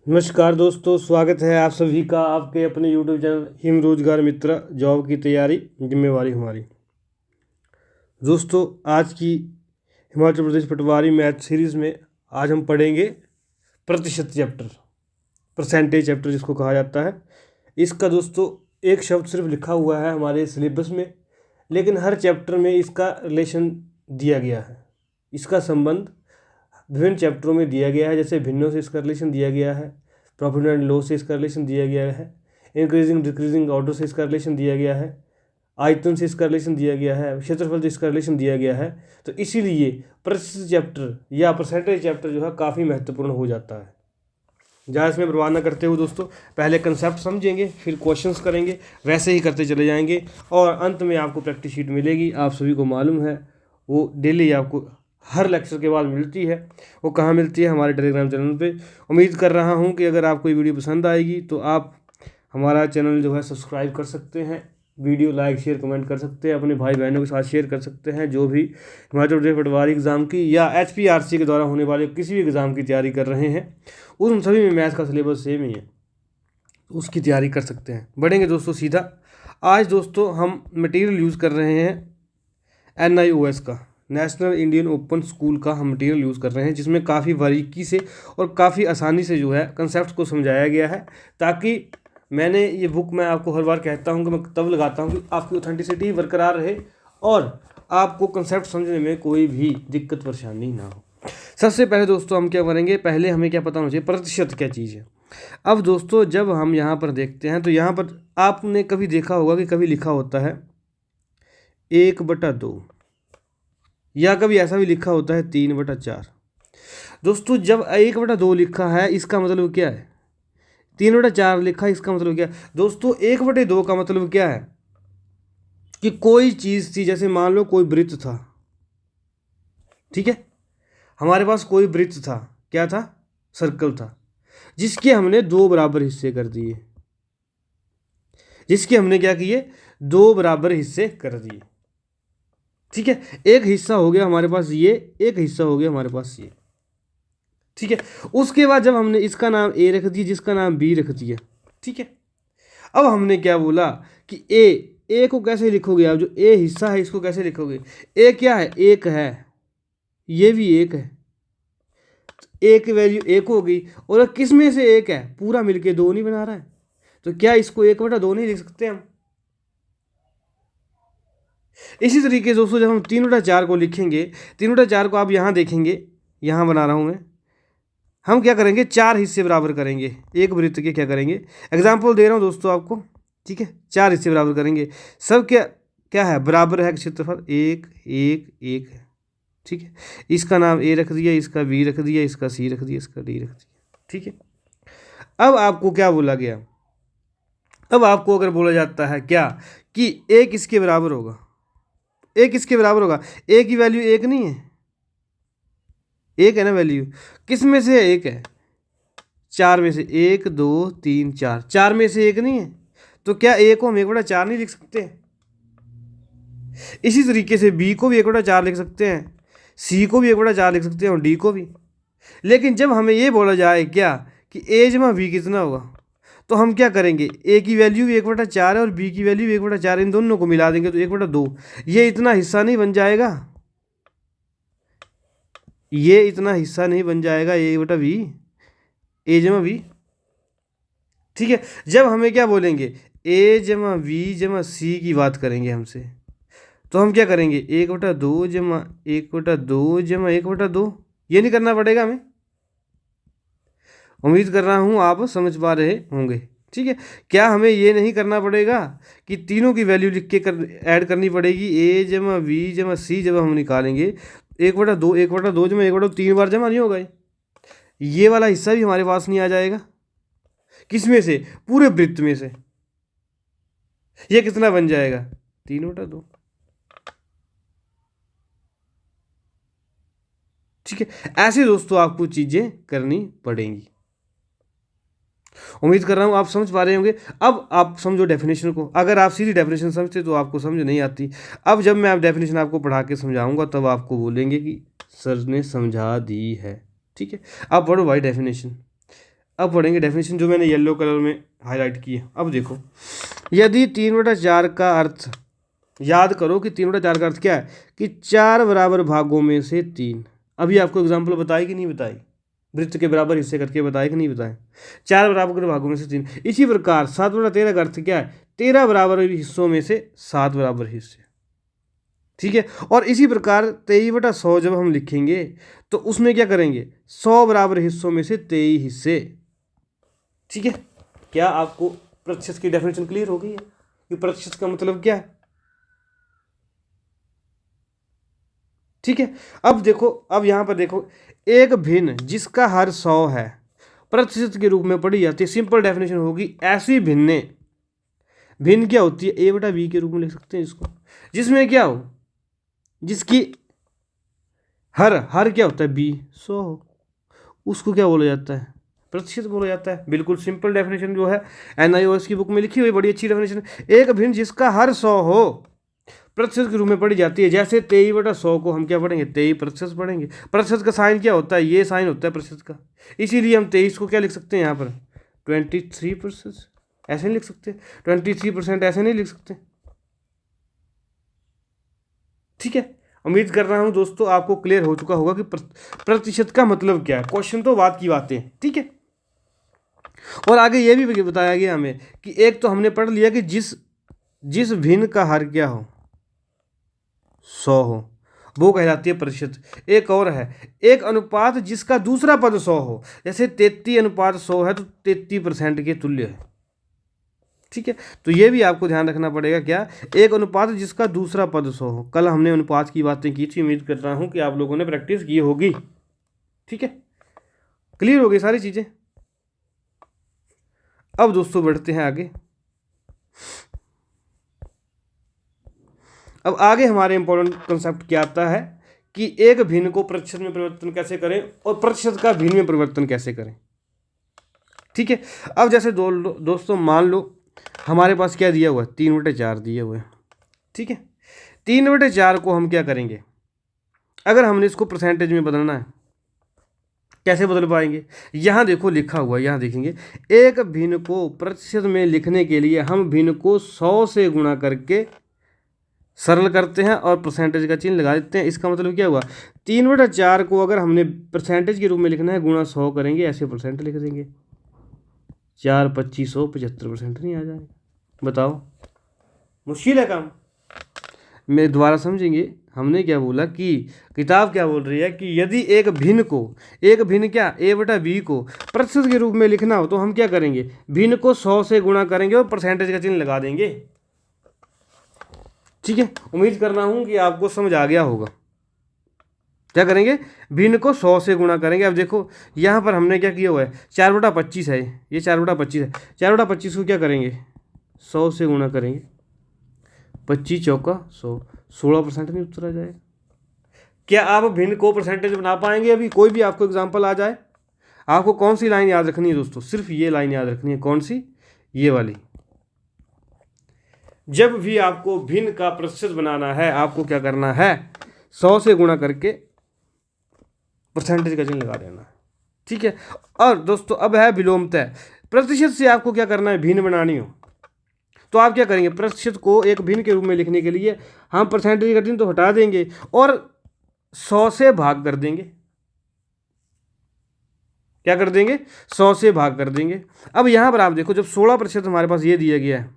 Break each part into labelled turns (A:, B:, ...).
A: नमस्कार दोस्तों, स्वागत है आप सभी का आपके अपने यूट्यूब चैनल हिम रोजगार मित्र जॉब की तैयारी जिम्मेवारी हमारी। दोस्तों, आज की हिमाचल प्रदेश पटवारी मैथ सीरीज़ में आज हम पढ़ेंगे प्रतिशत चैप्टर, परसेंटेज चैप्टर जिसको कहा जाता है। इसका दोस्तों एक शब्द सिर्फ लिखा हुआ है हमारे सिलेबस में, लेकिन हर चैप्टर में इसका रिलेशन दिया गया है, इसका संबंध विभिन्न चैप्टरों में दिया गया है। जैसे भिन्नों से इसका रिलेशन दिया गया है, प्रॉफिट एंड लॉस से इसका रिलेशन दिया गया है, इंक्रीजिंग डिक्रीजिंग ऑर्डर से इसका रिलेशन दिया गया है, आयतन से इसका रिलेशन दिया गया है, क्षेत्रफल से इसका रिलेशन दिया गया है। तो इसीलिए प्रतिशत चैप्टर या परसेंटेज चैप्टर जो है काफ़ी महत्वपूर्ण हो जाता है। ज़्यादा इसमें बर्बाद ना करते हुए दोस्तों, पहले कंसेप्ट समझेंगे, फिर क्वेश्चंस करेंगे, वैसे ही करते चले जाएंगे और अंत में आपको प्रैक्टिस शीट मिलेगी। आप सभी को मालूम है वो डेली आपको हर लेक्चर के बाद मिलती है। वो कहाँ मिलती है? हमारे टेलीग्राम चैनल पे। उम्मीद कर रहा हूँ कि अगर आपको ये वीडियो पसंद आएगी तो आप हमारा चैनल जो है सब्सक्राइब कर सकते हैं, वीडियो लाइक शेयर कमेंट कर सकते हैं, अपने भाई बहनों के साथ शेयर कर सकते हैं जो भी हिमाचल प्रदेश पटवारी एग्ज़ाम की या HPRC के द्वारा होने वाले किसी भी एग्ज़ाम की तैयारी कर रहे हैं। उन सभी में मैथ्स का सिलेबस सेम ही है, उसकी तैयारी कर सकते हैं। बढ़ेंगे दोस्तों सीधा। आज दोस्तों हम मटेरियल यूज़ कर रहे हैं NIOS का, नेशनल इंडियन ओपन स्कूल का हम मटेरियल यूज़ कर रहे हैं, जिसमें काफ़ी बारीकी से और काफ़ी आसानी से जो है कंसेप्ट को समझाया गया है। ताकि मैंने ये बुक मैं आपको हर बार कहता हूँ कि मैं तब लगाता हूँ कि आपकी ऑथेंटिसिटी बरकरार रहे और आपको कंसेप्ट समझने में कोई भी दिक्कत परेशानी ना हो। सबसे पहले दोस्तों हम क्या करेंगे, पहले हमें क्या पता होना चाहिए प्रतिशत क्या चीज़ है। अब दोस्तों जब हम यहाँ पर देखते हैं तो यहाँ पर आपने कभी देखा होगा कि कभी लिखा होता है 1/2 या कभी ऐसा भी लिखा होता है 3/4। दोस्तों जब 1/2 लिखा है इसका मतलब क्या है? 3/4 लिखा है इसका मतलब क्या है? दोस्तों 1/2 का मतलब क्या है कि कोई चीज़ थी, जैसे मान लो कोई वृत्त था, ठीक है, हमारे पास कोई वृत्त था, क्या था? सर्कल था, जिसके हमने 2 बराबर हिस्से कर दिए, जिसके हमने क्या किए? 2 बराबर हिस्से कर दिए, ठीक है। एक हिस्सा हो गया हमारे पास ये, एक हिस्सा हो गया हमारे पास ये, ठीक है। उसके बाद जब हमने इसका नाम A रख दिया, जिसका नाम B रख दिया, ठीक है। अब हमने क्या बोला कि A को कैसे लिखोगे आप? जो A हिस्सा है इसको कैसे लिखोगे? A क्या है? 1 है, ये भी 1 है, A की वैल्यू 1 होगी। और किस में से 1 है? पूरा मिलके 2 नहीं बना रहा है, तो क्या इसको 1/2 नहीं लिख सकते हम? इसी तरीके से दोस्तों जब हम 3/4 को लिखेंगे, 3/4 को आप यहाँ देखेंगे, यहाँ बना रहा हूँ मैं, हम क्या करेंगे? 4 हिस्से बराबर करेंगे एक वृत्त के। क्या करेंगे? एग्जाम्पल दे रहा हूँ दोस्तों आपको, ठीक है। 4 हिस्से बराबर करेंगे, सब क्या क्या है? बराबर है क्षेत्रफल, 1 1 1 है, ठीक है। इसका नाम A रख दिया, इसका B रख दिया, इसका C रख दिया, इसका D रख दिया, ठीक है। अब आपको क्या बोला गया? अब आपको अगर बोला जाता है क्या कि A किसके बराबर होगा? A किसके बराबर होगा? A की वैल्यू 1 नहीं है, 1 है ना वैल्यू, किस में से 1 है? 4 में से, 1 2 3 4, 4 में से 1 नहीं है, तो क्या A को हम 1/4 नहीं लिख सकते? इसी तरीके से B को भी 1/4 लिख सकते हैं, C को भी 1/4 लिख सकते हैं और D को भी। लेकिन जब हमें ये बोला जाए क्या कि A जमा B कितना होगा, तो हम क्या करेंगे? A की वैल्यू भी 1/4 है और B की वैल्यू भी 1/4, इन दोनों को मिला देंगे तो 1/2। ये इतना हिस्सा नहीं बन जाएगा, ये इतना हिस्सा नहीं बन जाएगा A/B, A जमा B, ठीक है। जब हमें क्या बोलेंगे? A जमा B जमा C की बात करेंगे हमसे, तो हम क्या करेंगे? 1/2 जमा 1/2 जमा 1/2, ये नहीं करना पड़ेगा हमें। उम्मीद कर रहा हूँ आप समझ पा रहे होंगे, ठीक है। क्या हमें ये नहीं करना पड़ेगा कि तीनों की वैल्यू लिख के ऐड करनी पड़ेगी? A जमा B जमा C जब हम निकालेंगे 1/2, 1/2 जमा 1/2 3 बार जमा नहीं होगा, ये वाला हिस्सा भी हमारे पास नहीं आ जाएगा। किस में से? पूरे वृत्त में से। ये कितना बन जाएगा? 3/2, ठीक है। ऐसे दोस्तों आपको चीजें करनी पड़ेंगी। उम्मीद कर रहा हूँ आप समझ पा रहे होंगे। अब आप समझो डेफिनेशन को। अगर आप सीधी डेफिनेशन समझते तो आपको समझ नहीं आती। अब जब मैं आप डेफिनेशन आपको पढ़ा के समझाऊंगा तब आपको बोलेंगे कि सर ने समझा दी है, ठीक है। अब पढ़ो भाई डेफिनेशन। अब पढ़ेंगे डेफिनेशन जो मैंने येलो कलर में हाईलाइट की है। अब देखो, यदि 3/4 का अर्थ, याद करो कि 3/4 का अर्थ क्या है कि 4 बराबर भागों में से 3। अभी आपको एग्जाम्पल बताई कि नहीं बताई, वृत्त के बराबर हिस्से करके बताए कि नहीं बताए, 4 बराबर भागों में से 3। इसी प्रकार 7/13 का अर्थ क्या है, 13 बराबर हिस्सों में से 7 बराबर हिस्से, ठीक है। और इसी प्रकार 23/100 जब हम लिखेंगे तो उसमें क्या करेंगे, 100 बराबर हिस्सों में से 23 हिस्से, ठीक है। क्या आपको प्रतिशत की डेफिनेशन क्लियर हो गई है कि प्रतिशत का मतलब क्या है, ठीक है। अब देखो, अब यहां पर देखो, एक भिन्न जिसका हर 100 है प्रतिशत के रूप में पढ़ी जाती है। सिंपल डेफिनेशन होगी, ऐसी भिन्ने, भिन्न क्या होती है, a/b के रूप में लिख सकते हैं इसको, जिसमें क्या हो, जिसकी हर क्या होता है, b 100 हो, उसको क्या बोला जाता है, प्रतिशत बोला जाता है। बिल्कुल सिंपल डेफिनेशन जो है NIOS की बुक में लिखी हुई, बड़ी अच्छी डेफिनेशन। एक भिन्न जिसका हर 100 हो प्रतिशत के रूप में पढ़ी जाती है। जैसे 23/100 को हम क्या पढ़ेंगे, 23% पढ़ेंगे। प्रतिशत का साइन क्या होता है, ये साइन होता है प्रतिशत का, इसीलिए हम 23 को क्या लिख सकते हैं यहाँ पर, 23%, ऐसे नहीं लिख सकते, 23% ऐसे नहीं लिख सकते, ठीक है। उम्मीद कर रहा हूँ दोस्तों आपको क्लियर हो चुका होगा कि प्रतिशत का मतलब क्या है। क्वेश्चन तो बात की बातें, ठीक है। और आगे ये भी बताया गया हमें कि एक तो हमने पढ़ लिया कि जिस भिन्न का हर क्या हो, 100 हो, वो कहलाती है प्रतिशत। एक और है, एक अनुपात जिसका दूसरा पद 100 हो, जैसे 33/100 है तो 33% के तुल्य है, ठीक है। तो ये भी आपको ध्यान रखना पड़ेगा, क्या, एक अनुपात जिसका दूसरा पद 100 हो। कल हमने अनुपात की बातें की थी, उम्मीद कर रहा हूँ कि आप लोगों ने प्रैक्टिस की होगी, ठीक है। क्लियर हो गई सारी चीज़ें। अब दोस्तों बढ़ते हैं आगे। अब आगे हमारे इंपॉर्टेंट कंसेप्ट क्या आता है कि एक भिन्न को प्रतिशत में परिवर्तन कैसे करें और प्रतिशत का भिन्न में परिवर्तन कैसे करें, ठीक है। अब जैसे दोस्तों मान लो हमारे पास क्या दिया हुआ है, 3/4 दिए हुए हैं, ठीक है। 3/4 को हम क्या करेंगे, अगर हमने इसको परसेंटेज में बदलना है, कैसे बदल पाएंगे, यहाँ देखो लिखा हुआ है, यहाँ देखेंगे, एक भिन्न को प्रतिशत में लिखने के लिए हम भिन्न को 100 से गुणा करके सरल करते हैं और परसेंटेज का चिन्ह लगा देते हैं। इसका मतलब क्या हुआ, 3/4 को अगर हमने परसेंटेज के रूप में लिखना है, गुणा 100 करेंगे, ऐसे परसेंट लिख देंगे, 4 2500 75% नहीं आ जाएगा, बताओ, मुश्किल है काम। मैं दोबारा समझेंगे, हमने क्या बोला कि किताब क्या बोल रही है कि यदि एक भिन्न को, एक भिन्न क्या, a/b को प्रतिशत के रूप में लिखना हो तो हम क्या करेंगे, भिन्न को 100 से गुणा करेंगे और परसेंटेज का चिन्ह लगा देंगे, ठीक है। उम्मीद कर रहा हूं कि आपको समझ आ गया होगा। क्या करेंगे, भिन्न को 100 से गुणा करेंगे। अब देखो यहाँ पर हमने क्या किया हुआ है, 4/25 है, ये 4/25 है, 4/25 को क्या करेंगे, 100 से गुणा करेंगे, 25 चौका 100, 16% नहीं उत्तर आ जाएगा। क्या आप भिन्न को परसेंटेज बना पाएंगे, अभी कोई भी आपको एग्जाम्पल आ जाए। आपको कौन सी लाइन याद रखनी है दोस्तों, सिर्फ ये लाइन याद रखनी है, कौन सी, ये वाली। जब भी आपको भिन्न का प्रतिशत बनाना है, आपको क्या करना है, 100 से गुणा करके परसेंटेज का चिन्ह लगा देना है, ठीक है। और दोस्तों अब है विलोमतः, प्रतिशत से आपको क्या करना है, भिन्न बनानी हो तो आप क्या करेंगे, प्रतिशत को एक भिन्न के रूप में लिखने के लिए हम परसेंटेज का चिन्ह तो हटा देंगे और 100 से भाग कर देंगे। क्या कर देंगे, 100 से भाग कर देंगे। अब यहाँ पर आप देखो, जब 16% हमारे पास ये दिया गया है,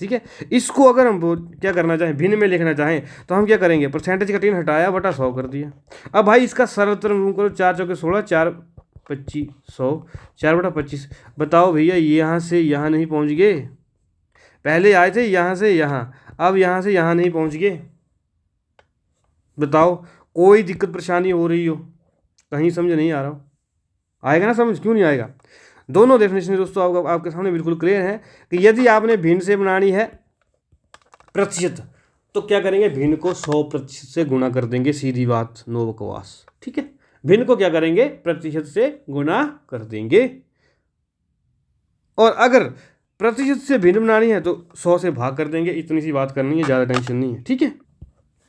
A: ठीक है, इसको अगर हम क्या करना चाहें, भिन्न में लिखना चाहें तो हम क्या करेंगे, परसेंटेज का चिन्ह हटाया बटा 100 कर दिया। अब भाई इसका सरलतम रूप करो, 4 चौके 16, 4 25 100, 4/25। बताओ भैया, ये यहाँ से यहाँ नहीं पहुँच गए, पहले आए थे यहाँ से यहाँ, अब यहाँ से यहाँ नहीं पहुँच गए। बताओ, कोई दिक्कत परेशानी हो रही हो, कहीं समझ नहीं आ रहा हो, आएगा ना समझ, क्यों नहीं आएगा। दोनों डेफिनेशन दोस्तों आपके सामने बिल्कुल क्लियर है कि यदि आपने भिन्न से बनानी है प्रतिशत तो क्या करेंगे, भिन्न को 100% से गुणा कर देंगे, सीधी बात, नो बकवास, ठीक है। भिन्न को क्या करेंगे, प्रतिशत से गुणा कर देंगे। और अगर प्रतिशत से भिन्न बनानी है तो 100 से भाग कर देंगे, इतनी सी बात करनी है, ज़्यादा टेंशन नहीं है, ठीक है।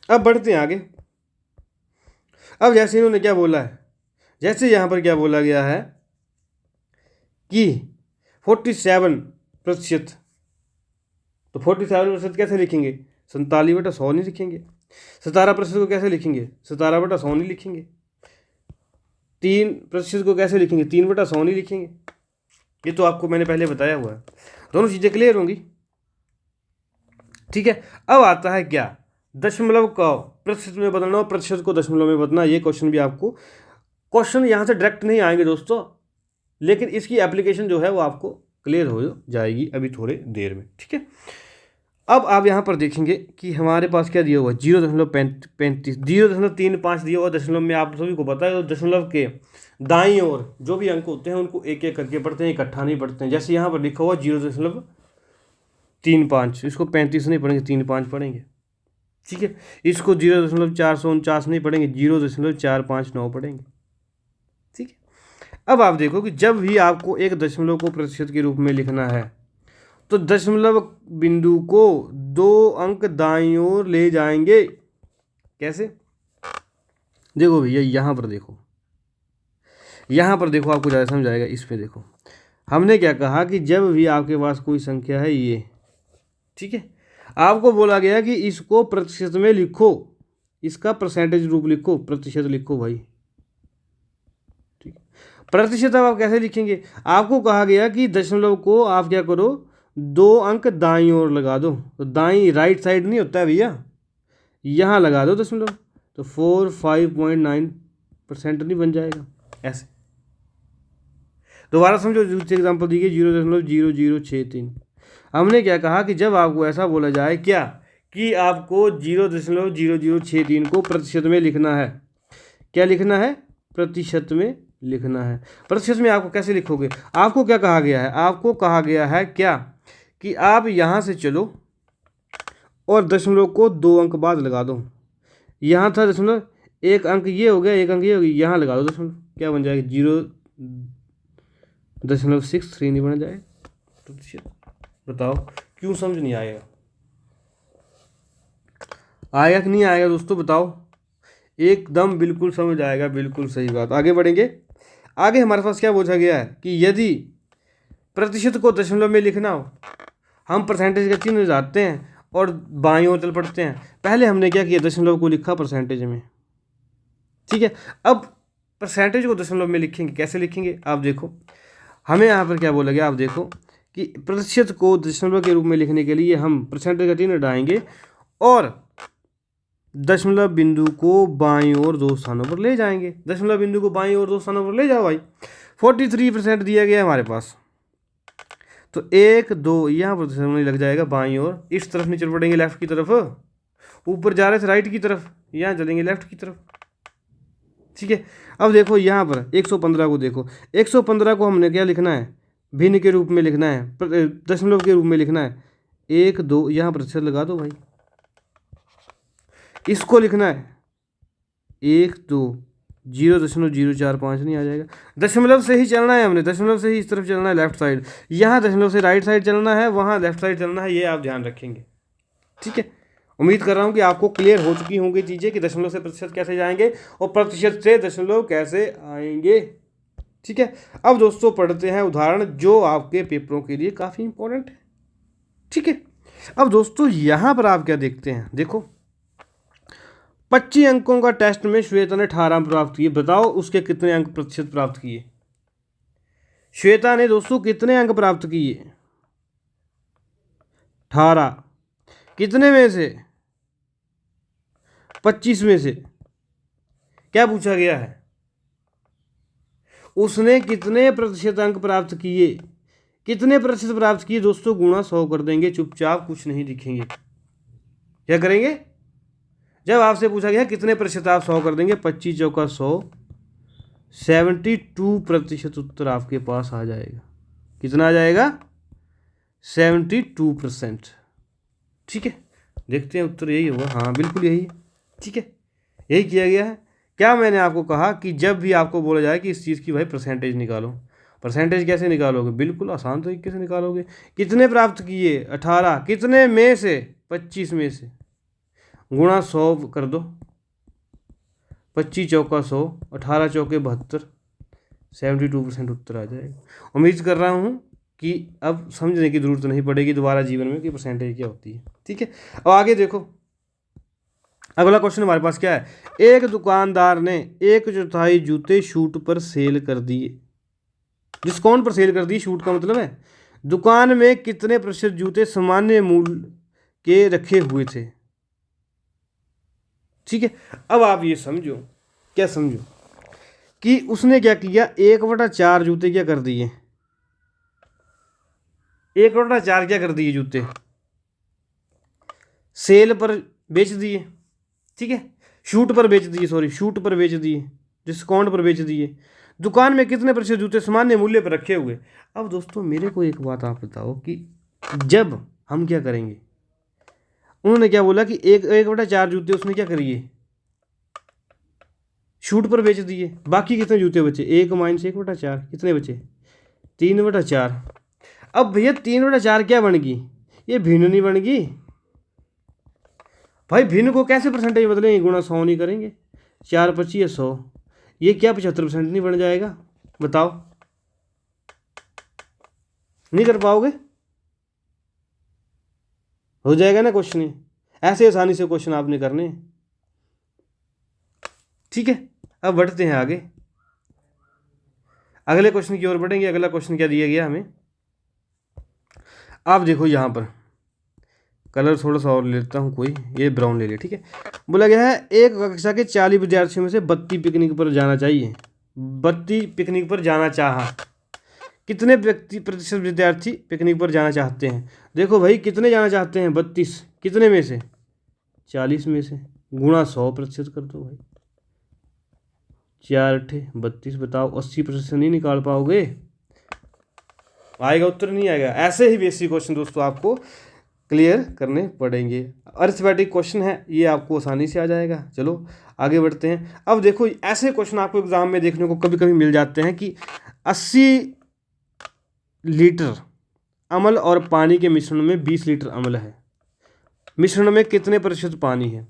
A: अब बढ़ते हैं आगे। अब जैसे इन्होंने क्या बोला है, जैसे यहाँ पर क्या बोला गया है कि 47%, तो 47% कैसे लिखेंगे? 47/100 नहीं लिखेंगे। 17% को कैसे लिखेंगे? 17/100 नहीं लिखेंगे। 3% को कैसे लिखेंगे? 3/100 नहीं लिखेंगे। ये तो आपको मैंने पहले बताया हुआ है। दोनों चीज़ें क्लियर होंगी, ठीक है। अब आता है क्या? दशमलव का प्रतिशत में बदलना और प्रतिशत को दशमलव में बदलना। ये क्वेश्चन भी आपको, क्वेश्चन यहाँ से डायरेक्ट नहीं आएंगे दोस्तों, लेकिन इसकी एप्लीकेशन जो है वो आपको क्लियर हो जाएगी अभी थोड़े देर में, ठीक है। अब आप यहाँ पर देखेंगे कि हमारे पास क्या दिया हुआ है? 0.35, 0.35 दिया हुआ दशमलव में। आप सभी को पता है दशमलव के दाईं ओर जो भी अंक होते हैं उनको एक एक करके पढ़ते हैं, इकट्ठा नहीं पढ़ते हैं। जैसे यहाँ पर लिखा हुआ 0.35, इसको 35 नहीं पढ़ेंगे, 35 पढ़ेंगे, ठीक है। इसको 0.449 नहीं पढ़ेंगे, 0.459 पढ़ेंगे, ठीक है। अब आप देखो कि जब भी आपको एक दशमलव को प्रतिशत के रूप में लिखना है तो दशमलव बिंदु को 2 अंक दाईं ओर ले जाएंगे। कैसे? देखो भैया यहाँ पर देखो, यहाँ पर देखो, आपको ज़्यादा समझ आएगा। इस पे देखो, हमने क्या कहा कि जब भी आपके पास कोई संख्या है ये, ठीक है, आपको बोला गया कि इसको प्रतिशत में लिखो, इसका परसेंटेज रूप लिखो, प्रतिशत लिखो भाई, ठीक। प्रतिशत अब आप कैसे लिखेंगे? आपको कहा गया कि दशमलव को आप क्या करो, 2 अंक दाईं ओर लगा दो। तो दाईं राइट साइड नहीं होता है भैया, यहाँ लगा दो दशमलव, तो 5.9% नहीं बन जाएगा ऐसे। दोबारा समझो, दूसरी एग्जाम्पल दी गई 0.0063। हमने क्या कहा कि जब आपको ऐसा बोला जाए क्या कि आपको 0.0063 को प्रतिशत में लिखना है। क्या लिखना है? प्रतिशत में लिखना है। प्रतिशत में आपको कैसे लिखोगे? आपको क्या कहा गया है? आपको कहा गया है क्या कि आप यहाँ से चलो और दशमलव को 2 अंक बाद लगा दो। यहाँ था दशमलव, एक अंक ये हो गया, एक अंक ये हो गया, यहाँ लगा दो दशमलव, क्या बन जाएगा? 0.63 नहीं बन जाएगा प्रतिशत। बताओ क्यों समझ नहीं आएगा? आएगा कि नहीं आएगा दोस्तों? बताओ। एकदम बिल्कुल समझ आएगा, बिल्कुल सही बात। आगे बढ़ेंगे। आगे हमारे पास क्या पूछा गया है कि यदि प्रतिशत को दशमलव में लिखना हो, हम परसेंटेज का चिन्ह जाते हैं और बाईं ओर चल पड़ते हैं। पहले हमने क्या किया? दशमलव को लिखा परसेंटेज में, ठीक है। अब परसेंटेज को दशमलव में लिखेंगे, कैसे लिखेंगे? आप देखो, हमें यहाँ पर क्या बोला गया, आप देखो कि प्रतिशत को दशमलव के रूप में लिखने के लिए हम परसेंटेज का चिन्ह डालेंगे और दशमलव बिंदु को बाईं ओर 2 स्थानों पर ले जाएंगे। दशमलव बिंदु को बाईं ओर 2 स्थानों पर ले जाओ भाई। 43% दिया गया हमारे पास, तो 1 2 यहाँ पर दशमलव लग जाएगा बाईं ओर। इस तरफ नहीं चल पड़ेंगे लेफ्ट की तरफ, ऊपर जा रहे थे राइट की तरफ, यहाँ चलेंगे लेफ्ट की तरफ, ठीक है। अब देखो यहाँ पर 115 को देखो, 115 को हमने क्या लिखना है? भिन्न के रूप में लिखना है, दशमलव के रूप में लिखना है। 1 2 यहाँ प्रतिशत लगा दो भाई। इसको लिखना है 1 2 0.045 नहीं आ जाएगा। दशमलव से ही चलना है हमने, दशमलव से ही इस तरफ चलना है लेफ्ट साइड, यहाँ दशमलव से राइट साइड चलना है, वहाँ लेफ्ट साइड चलना है। ये आप ध्यान रखेंगे, ठीक है। उम्मीद कर रहा हूँ कि आपको क्लियर हो चुकी होंगी चीज़ें कि दशमलव से प्रतिशत कैसे जाएंगे और प्रतिशत से दशमलव कैसे आएंगे, ठीक है। अब दोस्तों पढ़ते हैं उदाहरण जो आपके पेपरों के लिए काफ़ी इंपॉर्टेंट है, ठीक है। अब दोस्तों यहाँ पर आप क्या देखते हैं? देखो, 25 अंकों का टेस्ट में श्वेता ने 18 अंक प्राप्त किए। बताओ उसके कितने अंक प्रतिशत प्राप्त किए? श्वेता ने दोस्तों कितने अंक प्राप्त किए? 18। कितने में से? 25 में से। क्या पूछा गया है? उसने कितने प्रतिशत अंक प्राप्त किए? कितने प्रतिशत प्राप्त किए दोस्तों? गुणा 100 कर देंगे, चुपचाप कुछ नहीं लिखेंगे। क्या करेंगे? जब आपसे पूछा गया कितने प्रतिशत, आप 100 कर देंगे। 25 चौका 100, 72% उत्तर आपके पास आ जाएगा। कितना आ जाएगा? 72%, ठीक है। देखते हैं उत्तर यही होगा। हाँ बिल्कुल यही है, ठीक है, यही किया गया है। क्या मैंने आपको कहा कि जब भी आपको बोला जाए कि इस चीज़ की भाई परसेंटेज निकालो, परसेंटेज कैसे निकालोगे? बिल्कुल आसान तरीके से निकालोगे। कितने प्राप्त किए? 18। कितने में से? 25 में से। गुणा 100 कर दो, 25 चौका 100, 18 चौके 72, 72% उत्तर आ जाएगा। उम्मीद कर रहा हूँ कि अब समझने की ज़रूरत नहीं पड़ेगी दोबारा जीवन में कि परसेंटेज क्या होती है। ठीक है, अब आगे देखो, अगला क्वेश्चन हमारे पास क्या है। एक दुकानदार ने 1/4 जूते छूट पर सेल कर दिए। डिस्काउंट पर सेल कर दिए, छूट का मतलब है दुकान में कितने प्रतिशत जूते सामान्य मूल्य के रखे हुए थे। ठीक है, अब आप ये समझो, क्या समझो कि उसने क्या किया, 1/4 जूते क्या कर दिए, 1/4 क्या कर दिए जूते सेल पर बेच दिए। ठीक है, शूट पर बेच दिए, सॉरी शूट पर बेच दिए, डिस्काउंट पर बेच दिए। दुकान में कितने प्रतिशत जूते सामान्य मूल्य पर रखे हुए। अब दोस्तों मेरे को एक बात आप बताओ कि जब हम क्या करेंगे, उन्होंने क्या बोला कि 1/4 जूते उसने क्या करिए, शूट पर बेच दिए। बाकी कितने जूते बचे, 1 - 1/4 कितने बचे, 3/4। अब भैया 3/4 क्या बन गई, ये भिन्न नहीं बन गई भाई। भिन्न को कैसे परसेंटेज बदलेंगे, गुणा 100 नहीं करेंगे, 4×25 = 100, ये क्या 75% नहीं बन जाएगा, बताओ, नहीं कर पाओगे, हो जाएगा ना क्वेश्चन, ऐसे आसानी से क्वेश्चन आपने करने। ठीक है, अब बढ़ते हैं आगे, अगले क्वेश्चन की ओर बढ़ेंगे। अगला क्वेश्चन क्या दिया गया हमें, आप देखो यहाँ पर कलर थोड़ा सा और ले लेता हूँ, कोई ये ब्राउन ले ले। ठीक है, बोला गया है एक कक्षा के 40 विद्यार्थियों में से 32 पिकनिक पर जाना चाहिए, 32 पिकनिक पर जाना चाहा, कितने प्रतिशत विद्यार्थी पिकनिक पर जाना चाहते हैं। देखो भाई कितने जाना चाहते हैं, 32, कितने में से, 40 में से, गुणा 100% कर दो भाई, 4×8 = 32, बताओ 80% नहीं निकाल पाओगे, आएगा उत्तर नहीं आएगा। ऐसे ही बेसिक क्वेश्चन दोस्तों आपको क्लियर करने पड़ेंगे। अरिथमेटिक क्वेश्चन है, ये आपको आसानी से आ जाएगा। चलो आगे बढ़ते हैं। अब देखो ऐसे क्वेश्चन आपको एग्जाम में देखने को कभी कभी मिल जाते हैं कि 80 लीटर अम्ल और पानी के मिश्रण में 20 लीटर अम्ल है, मिश्रण में कितने प्रतिशत पानी है।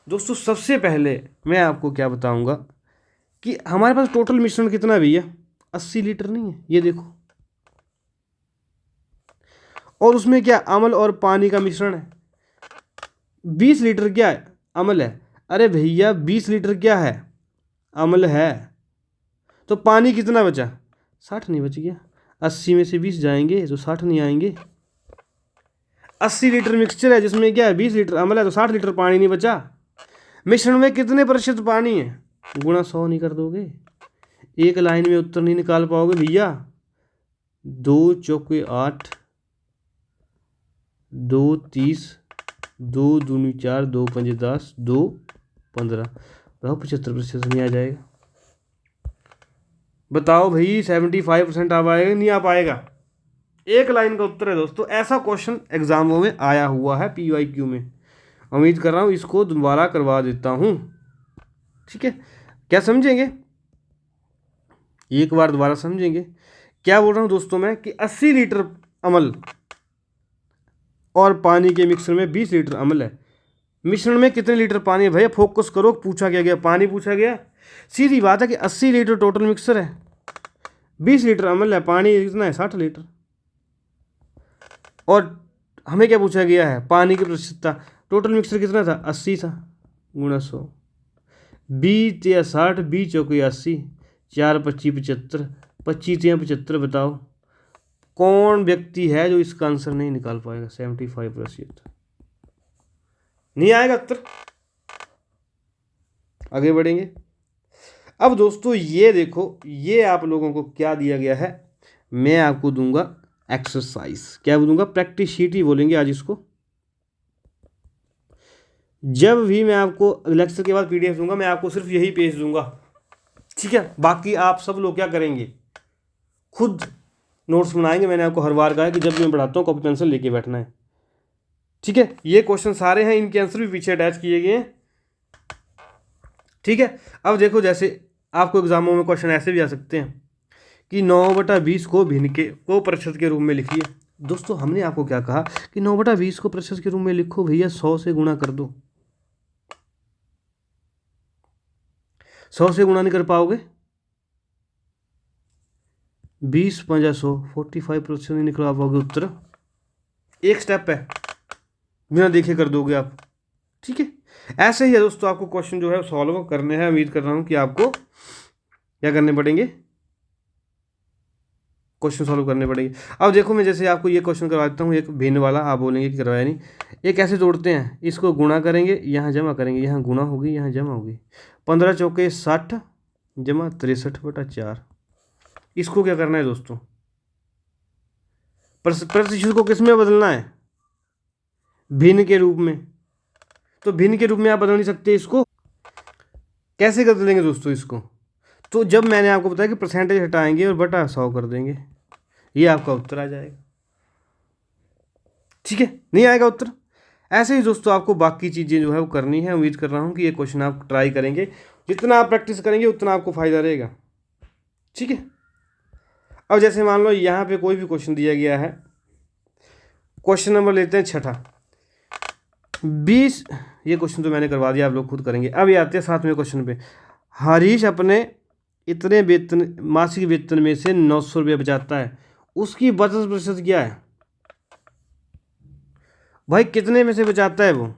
A: दोस्तों सबसे पहले मैं आपको क्या बताऊंगा कि हमारे पास टोटल मिश्रण कितना भैया, 80 लीटर नहीं है, ये देखो, और उसमें क्या अम्ल और पानी का मिश्रण है, 20 लीटर क्या है, अम्ल है। अरे भैया 20 लीटर क्या है, अम्ल है, तो पानी कितना बचा, 60 नहीं बच गया, 80 में से 20 जाएंगे तो 60 नहीं आएंगे। 80 लीटर मिक्सचर है जिसमें क्या है, 20 लीटर अम्ल है, तो 60 लीटर पानी नहीं बचा। मिश्रण में कितने प्रतिशत पानी है, गुणा 100 नहीं कर दोगे, एक लाइन में उत्तर नहीं निकाल पाओगे भैया। 2×4 = 8, 2×30, 2×2 = 4, 2×5 = 10, 2×15, बताओ 75% नहीं आ जाएगा। बताओ भाई 75% आ पाएगा नहीं आ पाएगा, एक लाइन का उत्तर है दोस्तों। ऐसा क्वेश्चन एग्जामों में आया हुआ है PYQ में, उम्मीद कर रहा हूँ इसको दोबारा करवा देता हूँ। ठीक है, क्या समझेंगे, एक बार दोबारा समझेंगे। क्या बोल रहा हूँ दोस्तों मैं कि 80 लीटर अम्ल और पानी के मिक्सर में 20 लीटर अम्ल है, मिश्रण में कितने लीटर पानी है। भैया फोकस करो, पूछा क्या गया, पानी पूछा गया, सीधी बात है कि 80 लीटर टोटल मिक्सर है, 20 लीटर अम्ल है, पानी कितना है, 60 लीटर। और हमें क्या पूछा गया है, पानी की प्रतिशतता, टोटल मिक्सर कितना था, 80 था, गुणा 100, 20 या 60, 20×4 = 80, 4×25 = 75, 25 या 75, बताओ कौन व्यक्ति है जो इसका आंसर नहीं निकाल पाएगा, 75%। नहीं आएगा उत्तर, आगे बढ़ेंगे। अब दोस्तों ये देखो, ये आप लोगों को क्या दिया गया है, मैं आपको दूंगा एक्सरसाइज, क्या दूंगा, प्रैक्टिस शीट ही बोलेंगे आज इसको। जब भी मैं आपको लेक्चर के बाद PDF दूंगा, मैं आपको सिर्फ यही पेज दूंगा। ठीक है, बाकी आप सब लोग क्या करेंगे, खुद नोट्स बनाएंगे। मैंने आपको हर बार कहा है कि जब भी मैं पढ़ाता हूँ कॉपी पेंसिल लेके बैठना है। ठीक है, ये क्वेश्चन सारे हैं, इनके आंसर भी पीछे अटैच किए गए हैं। ठीक है, अब देखो जैसे आपको एग्जामों में क्वेश्चन ऐसे भी आ सकते हैं कि 9/20 को भिन्न के को प्रतिशत के रूप में लिखिए। दोस्तों हमने आपको क्या कहा कि 9/20 को प्रतिशत के रूप में लिखो भैया, 100 से गुणा कर दो, 100 से गुणा नहीं कर पाओगे, 20 × 100 45% नहीं निकलवा पाओगे उत्तर। एक स्टेप है, बिना देखे कर दोगे आप। ठीक है, ऐसे ही है दोस्तों, आपको क्वेश्चन जो है सॉल्व करने हैं। उम्मीद कर रहा हूँ कि आपको क्या करने पड़ेंगे, क्वेश्चन सॉल्व करने पड़ेंगे। अब देखो, मैं जैसे आपको ये क्वेश्चन करवा देता हूँ, एक भिन्न वाला, आप बोलेंगे कि करवाया नहीं। ये कैसे जोड़ते हैं, इसको गुणा करेंगे, यहाँ जमा करेंगे, यहाँ गुणा होगी, यहाँ जमा होगी। 15 चौके 60 जमा 63/4। इसको क्या करना है दोस्तों, प्रतिशत को किस में बदलना है, भिन्न के रूप में। तो भिन्न के रूप में आप बदल नहीं सकते इसको, कैसे बदलेंगे दोस्तों इसको, तो जब मैंने आपको बताया कि परसेंटेज हटाएंगे और बटा 100 कर देंगे, ये आपका उत्तर आ जाएगा। ठीक है, नहीं आएगा उत्तर। ऐसे ही दोस्तों आपको बाकी चीज़ें जो है वो करनी है। उम्मीद कर रहा हूँ कि ये क्वेश्चन आप ट्राई करेंगे, जितना आप प्रैक्टिस करेंगे उतना आपको फायदा रहेगा। ठीक है, अब जैसे मान लो यहाँ पे कोई भी क्वेश्चन दिया गया है, क्वेश्चन नंबर लेते हैं 6, 20। ये क्वेश्चन तो मैंने करवा दिया, आप लोग खुद करेंगे। अब ये आते हैं 7वें क्वेश्चन पे। हरीश अपने इतने वेतन, मासिक वेतन में से 900 रुपये बचाता है, उसकी बचत प्रतिशत क्या है। भाई कितने में से बचाता है वो,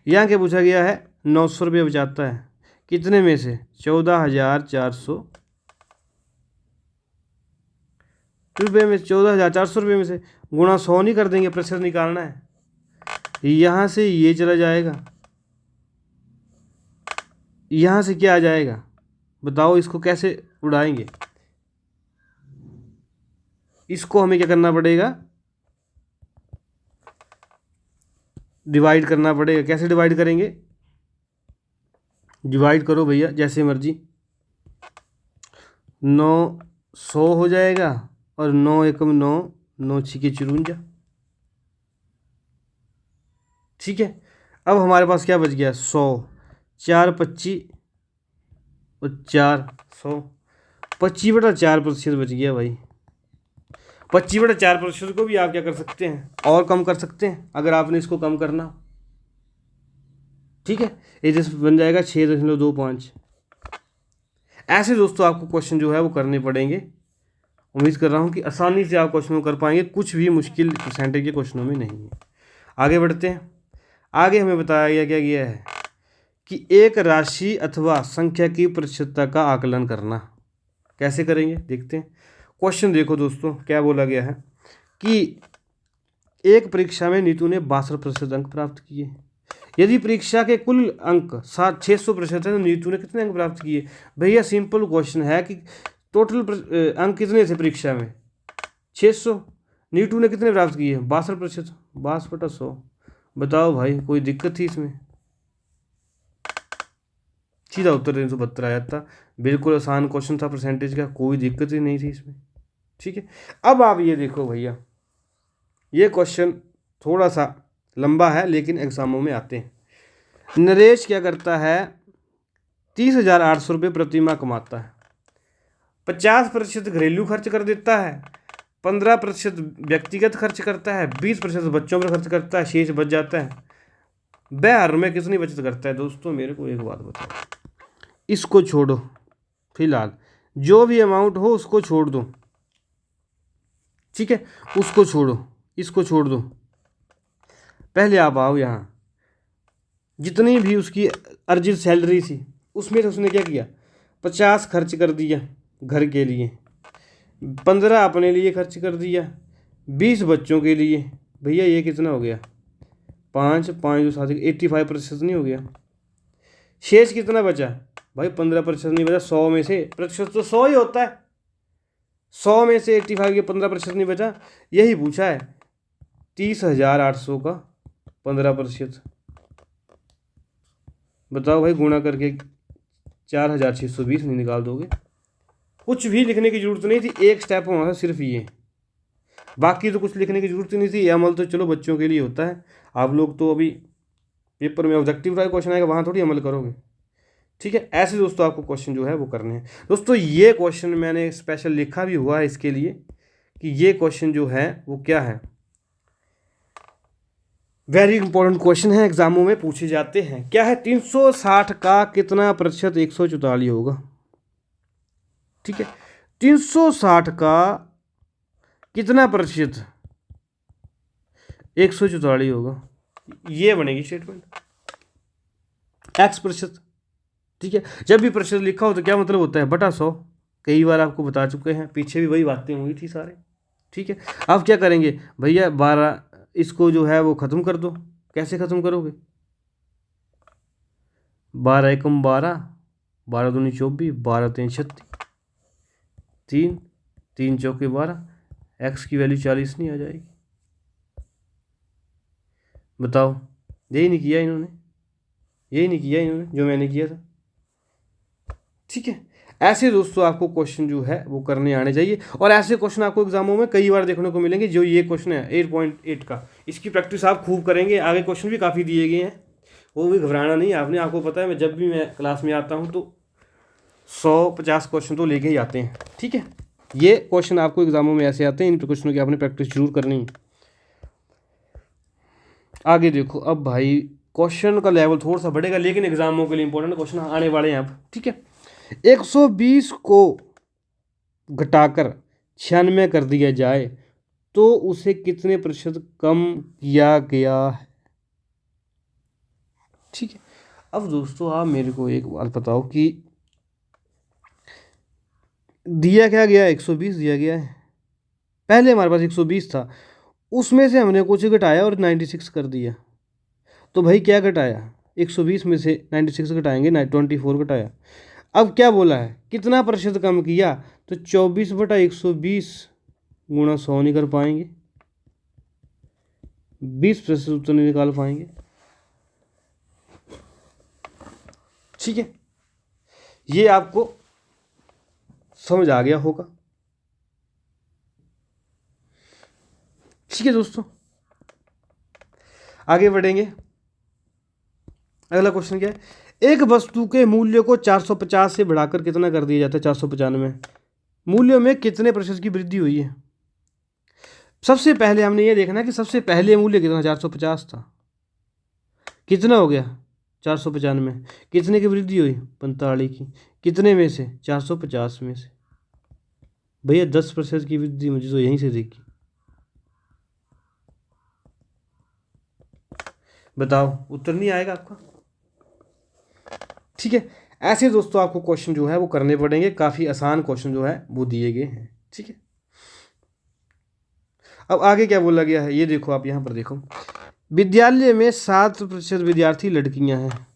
A: यहाँ क्या पूछा गया है, 900 रुपये बचाता है, कितने में से, 14,400 रुपये में, 14,400 रुपये में से गुणा 100 नहीं कर देंगे, प्रतिशत निकालना है। यहाँ से ये चला जाएगा, यहाँ से क्या आ जाएगा, बताओ इसको कैसे उड़ाएंगे। इसको हमें क्या करना पड़ेगा, डिवाइड करना पड़ेगा। कैसे डिवाइड करेंगे, डिवाइड करो भैया जैसे मर्जी। 9 100 हो जाएगा, और 9 एकम 9, 9 छिके 54। ठीक है, अब हमारे पास क्या बच गया, 100, 4 25 और 4 100, 25/4% बच गया भाई। 25/4% को भी आप क्या कर सकते हैं, और कम कर सकते हैं अगर आपने इसको कम करना। ठीक है, ये जैसे बन जाएगा 6.25। ऐसे दोस्तों आपको क्वेश्चन जो है वो करने पड़ेंगे। उम्मीद कर रहा हूँ कि आसानी से आप क्वेश्चन कर पाएंगे, कुछ भी मुश्किल परसेंटेज के क्वेश्चनों में नहीं है। आगे बढ़ते हैं। आगे हमें बताया गया है कि एक राशि अथवा संख्या की प्रतिशतता का आकलन करना। कैसे करेंगे देखते हैं। क्वेश्चन देखो दोस्तों, क्या बोला गया है कि एक परीक्षा में नीतू ने 62% अंक प्राप्त किए। यदि परीक्षा के कुल अंक 600% है तो नीतू ने कितने अंक प्राप्त किए। भैया सिंपल क्वेश्चन है कि टोटल अंक कितने थे परीक्षा में, 600, नीतू ने कितने प्राप्त किए, 62%, 62/100। बताओ भाई कोई दिक्कत थी इसमें, सीधा उत्तर 372 आया था। बिल्कुल आसान क्वेश्चन था परसेंटेज का, कोई दिक्कत ही नहीं थी इसमें। ठीक है, अब आप ये देखो भैया, ये क्वेश्चन थोड़ा सा लंबा है लेकिन एग्जामों में आते हैं। नरेश क्या करता है, 30,800 रुपये प्रति माह कमाता है। 50% घरेलू खर्च कर देता है, 15% व्यक्तिगत खर्च करता है, 20% बच्चों पर खर्च करता है, शेष बच जाता है। वह हर में कितनी बचत करता है। दोस्तों मेरे को एक बात बताओ, इसको छोड़ो, फिलहाल जो भी अमाउंट हो उसको छोड़ दो। ठीक है, उसको छोड़ो, इसको छोड़ दो। पहले आप आओ यहाँ, जितनी भी उसकी अर्जित सैलरी थी उसमें से उसने क्या किया, 50 खर्च कर दिया घर के लिए, 15 अपने लिए खर्च कर दिया, 20 बच्चों के लिए। भैया ये कितना हो गया, 5 5 2 7 85% नहीं हो गया। शेष कितना बचा भाई, 15% नहीं बचा। 100 में से प्रतिशत तो 100 ही होता है, 100 में से 85 के 15% नहीं बचा। यही पूछा है, 30,800 का 15%। बताओ भाई, गुणा करके 4,620 नहीं निकाल दोगे। कुछ भी लिखने की जरूरत नहीं थी, एक स्टेप होना था सिर्फ ये, बाकी तो कुछ लिखने की जरूरत ही नहीं थी। अमल तो चलो बच्चों के लिए होता है, आप लोग तो अभी पेपर में ऑब्जेक्टिव टाइप क्वेश्चन आएगा वहाँ थोड़ी अमल करोगे। ठीक है, ऐसे दोस्तों आपको क्वेश्चन जो है वो करने हैं। दोस्तों ये क्वेश्चन मैंने स्पेशल लिखा भी हुआ है इसके लिए कि ये क्वेश्चन जो है वो क्या है, वेरी इंपॉर्टेंट क्वेश्चन है, एग्जामों में पूछे जाते हैं। क्या है, 360 का कितना प्रतिशत 144 होगा। ठीक है, 360 का कितना प्रतिशत? 144 होगा। ये बनेगी स्टेटमेंट, x प्रतिशत। ठीक है, जब भी प्रतिशत लिखा हो तो क्या मतलब होता है? बटा 100। कई बार आपको बता चुके हैं, पीछे भी वही बातें हुई थी सारे। ठीक है, अब क्या करेंगे भैया? 12 इसको जो है वो ख़त्म कर दो। कैसे ख़त्म करोगे? 12 एकम 12, 12 दूनी 24, 12 तीन 36, 3 3 चौके 12, x की वैल्यू 40 नहीं आ जाएगी? बताओ, यही नहीं किया इन्होंने, यही नहीं किया इन्होंने जो मैंने किया था। ठीक है, ऐसे दोस्तों आपको क्वेश्चन जो है वो करने आने चाहिए, और ऐसे क्वेश्चन आपको एग्जामों में कई बार देखने को मिलेंगे। जो ये क्वेश्चन है 8.8 का, इसकी प्रैक्टिस आप खूब करेंगे। आगे क्वेश्चन भी काफ़ी दिए गए हैं, वो भी घबराना नहीं आपने। आपको पता है मैं जब भी मैं क्लास में आता हूँ तो 150 क्वेश्चन तो लेके ही आते हैं। ठीक है, ये क्वेश्चन आपको एग्जामों में ऐसे आते हैं, इन क्वेश्चनों की आपने प्रैक्टिस जरूर करनी है। आगे देखो, अब भाई क्वेश्चन का लेवल थोड़ा सा बढ़ेगा, लेकिन एग्जामों के लिए इंपॉर्टेंट क्वेश्चन आने वाले हैं अब। ठीक है, 120 को घटाकर 96 कर दिया जाए तो उसे कितने प्रतिशत कम किया गया है? ठीक है, अब दोस्तों आप मेरे को एक बात बताओ कि दिया क्या गया है? 120 दिया गया है। पहले हमारे पास 120 था, उसमें से हमने कुछ घटाया और 96 कर दिया। तो भाई क्या घटाया? 120 में से 96 घटाएंगे, 24 घटाया। अब क्या बोला है? कितना प्रतिशत कम किया? तो 24/120 गुणा 100 नहीं कर पाएंगे, 20% उत्तर नहीं निकाल पाएंगे। ठीक है, ये आपको समझ आ गया होगा। ठीक है दोस्तों, आगे बढ़ेंगे। अगला क्वेश्चन क्या है? एक वस्तु के मूल्य को 450 से बढ़ाकर कितना कर दिया जाता है? 495। मूल्यों में कितने प्रतिशत की वृद्धि हुई है? सबसे पहले हमने ये देखना कि सबसे पहले मूल्य कितना? 450 था, कितना हो गया? 495। कितने की वृद्धि हुई? 45 की। कितने में से? 450 में से। भैया 10% की वृद्धि मुझे तो यहीं से देखी। बताओ, उत्तर नहीं आएगा आपका? ठीक है, ऐसे दोस्तों आपको क्वेश्चन जो है वो करने पड़ेंगे, काफ़ी आसान क्वेश्चन जो है वो दिए गए हैं। ठीक है, अब आगे क्या बोला गया है ये देखो, आप यहाँ पर देखो। विद्यालय में 7% विद्यार्थी लड़कियाँ हैं,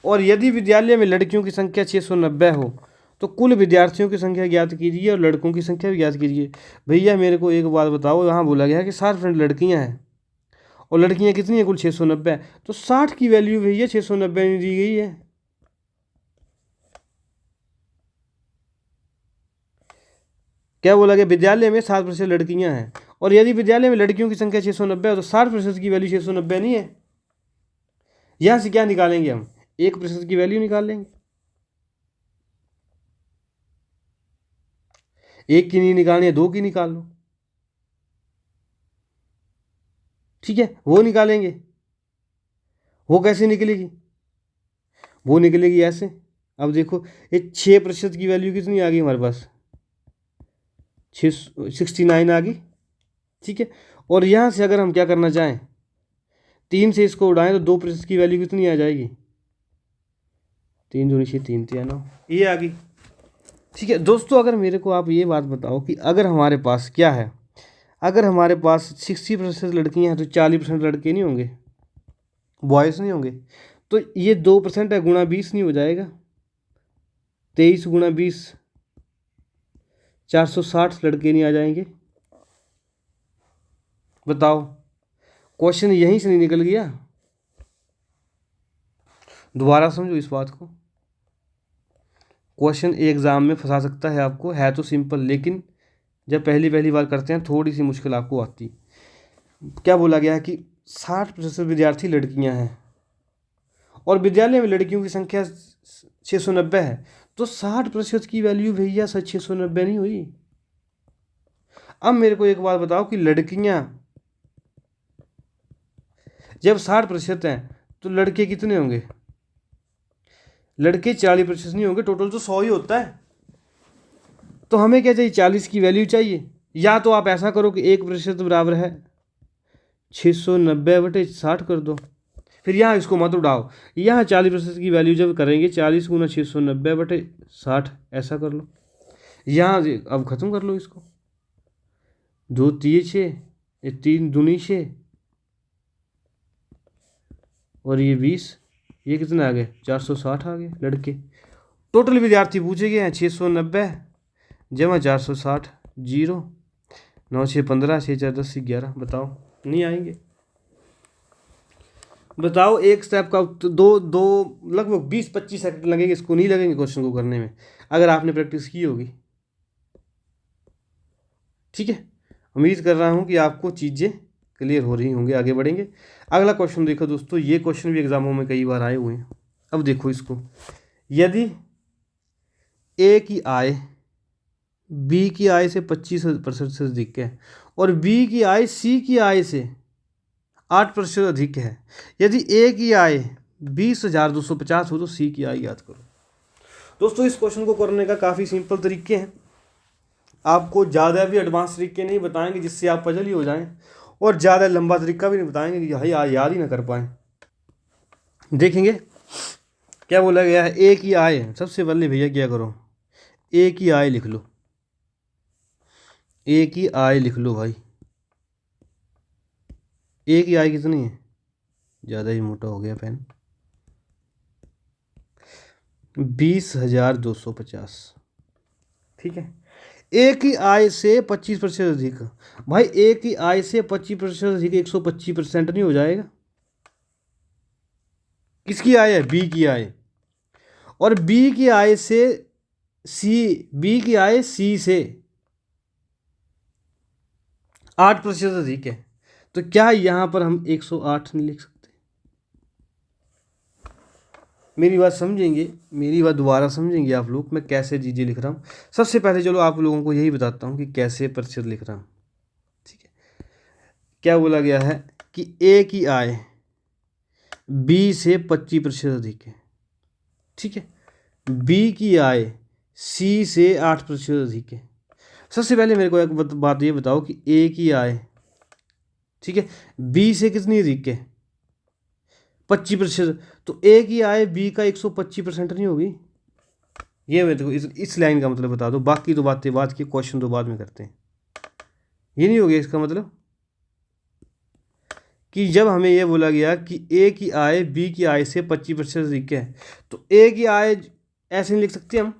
A: और यदि विद्यालय में लड़कियों की संख्या 690 हो तो कुल विद्यार्थियों की संख्या ज्ञात कीजिए और लड़कों की संख्या भी ज्ञात कीजिए। भैया मेरे को एक बात बताओ, यहाँ बोला गया है कि 60% लड़कियाँ हैं और लड़कियाँ कितनी हैं? कुल 690। तो 60 की वैल्यू भैया 690 नहीं दी गई है। क्या बोला गया? विद्यालय में 7% लड़कियाँ हैं, और यदि विद्यालय में लड़कियों की संख्या 690 है तो 60% की वैल्यू 690 नहीं है। यहाँ से क्या निकालेंगे हम? 1% की वैल्यू निकाल लेंगे। एक की नहीं निकालनी है, 2 की निकाल लो। ठीक है, वो निकालेंगे। वो कैसे निकलेगी? वो निकलेगी ऐसे। अब देखो, ये 6% की वैल्यू कितनी आ गई हमारे पास? 69 आ गई। ठीक है, और यहाँ से अगर हम क्या करना चाहें, 3 से इसको उड़ाएं तो 2% की वैल्यू कितनी आ जाएगी? 3 दूनी 6, 3 3 9, ये आ गई। ठीक है दोस्तों, अगर मेरे को आप ये बात बताओ कि अगर हमारे पास क्या है, अगर हमारे पास 60% लड़कियाँ हैं तो 40% लड़के नहीं होंगे? बॉयज़ नहीं होंगे? तो ये 2% है, गुणा 20 नहीं हो जाएगा? 23 गुणा 20, 460 लड़के नहीं आ जाएंगे? बताओ, क्वेश्चन यहीं से नहीं निकल गया? दोबारा समझो इस बात को। क्वेश्चन एग्ज़ाम में फंसा सकता है आपको, है तो सिंपल, लेकिन जब पहली पहली बार करते हैं थोड़ी सी मुश्किल आपको आती। क्या बोला गया है कि 60% विद्यार्थी लड़कियां हैं और विद्यालय में लड़कियों की संख्या 690 है, तो 60% की वैल्यू भैया 690 नहीं हुई। अब मेरे को एक बात बताओ कि लड़कियां जब 60% हैं तो लड़के कितने होंगे? लड़के 40% नहीं होंगे, टोटल तो 100 ही होता है। तो हमें क्या चाहिए, 40 की वैल्यू चाहिए। या तो आप ऐसा करो कि 1% बराबर है 690/60 कर दो, फिर यहाँ इसको मत उड़ाओ। यहाँ 40% की वैल्यू जब करेंगे 40 × 690/60 ऐसा कर लो। यहाँ अब ख़त्म कर लो इसको, 2 3 6, ये 3 दूनी 6 और ये 20, ये कितने आ गए, 460 आ गए लड़के। टोटल विद्यार्थी पूछे गए हैं 690 जमा 460, 0 9 6 15 6 4 10 11। बताओ नहीं आएंगे। बताओ एक स्टेप का दो दो लगभग 20-25 सेकंड लगेंगे, इसको नहीं लगेंगे क्वेश्चन को करने में, अगर आपने प्रैक्टिस की होगी। ठीक है, उम्मीद कर रहा हूँ कि आपको चीज़ें क्लियर हो रही होंगी। आगे बढ़ेंगे। अगला क्वेश्चन देखो दोस्तों, ये क्वेश्चन भी एग्जामों में कई बार आए हुए हैं। अब देखो इसको, यदि ए की आय बी की आय से 25% से अधिक है और बी की आय सी की आय से 8% अधिक है, यदि ए की आय 20,250 हो तो सी की आय याद करो। दोस्तों इस क्वेश्चन को करने का काफ़ी सिंपल तरीके हैं, आपको ज़्यादा भी एडवांस तरीके नहीं बताएंगे जिससे आप पजल ही हो जाएं, और ज़्यादा लंबा तरीका भी नहीं बताएंगे कि भाई याद ही ना कर पाएँ। देखेंगे क्या बोला गया है। ए की आय, सबसे पहले भैया क्या करो, ए की आय लिख लो, ए की आय लिख लो भाई। ए की आय कितनी है, ज़्यादा ही मोटा हो गया पेन, 20,250। ठीक है, ए की आय से 25% अधिक, भाई ए की आय से 25% अधिक 125% नहीं हो जाएगा। किसकी आय है, बी की आय, और बी की आय से सी, बी की आय सी से 8% अधिक है, तो क्या यहाँ पर हम 108 नहीं लिख सकते। मेरी बात समझेंगे, मेरी बात दोबारा समझेंगे आप लोग, मैं कैसे चीज़ें लिख रहा हूँ। सबसे पहले चलो आप लोगों को यही बताता हूँ कि कैसे प्रतिशत लिख रहा हूँ। ठीक है, क्या बोला गया है कि ए की आय बी से 25% अधिक है। ठीक है, बी की आय सी से 8% अधिक है। सबसे पहले मेरे को एक बात ये बताओ कि ए की आय, ठीक है, बी से कितनी अधिक है, 25%, तो ए की आय बी का 125% नहीं होगी। ये मेरे को इस लाइन का मतलब बता दो, बाकी तो बातें बात की, क्वेश्चन तो बाद में करते हैं। ये नहीं हो गया इसका मतलब कि जब हमें ये बोला गया कि ए की आय बी की आय से 25% अधिक है, तो ए की आय ऐसे नहीं लिख सकते हम।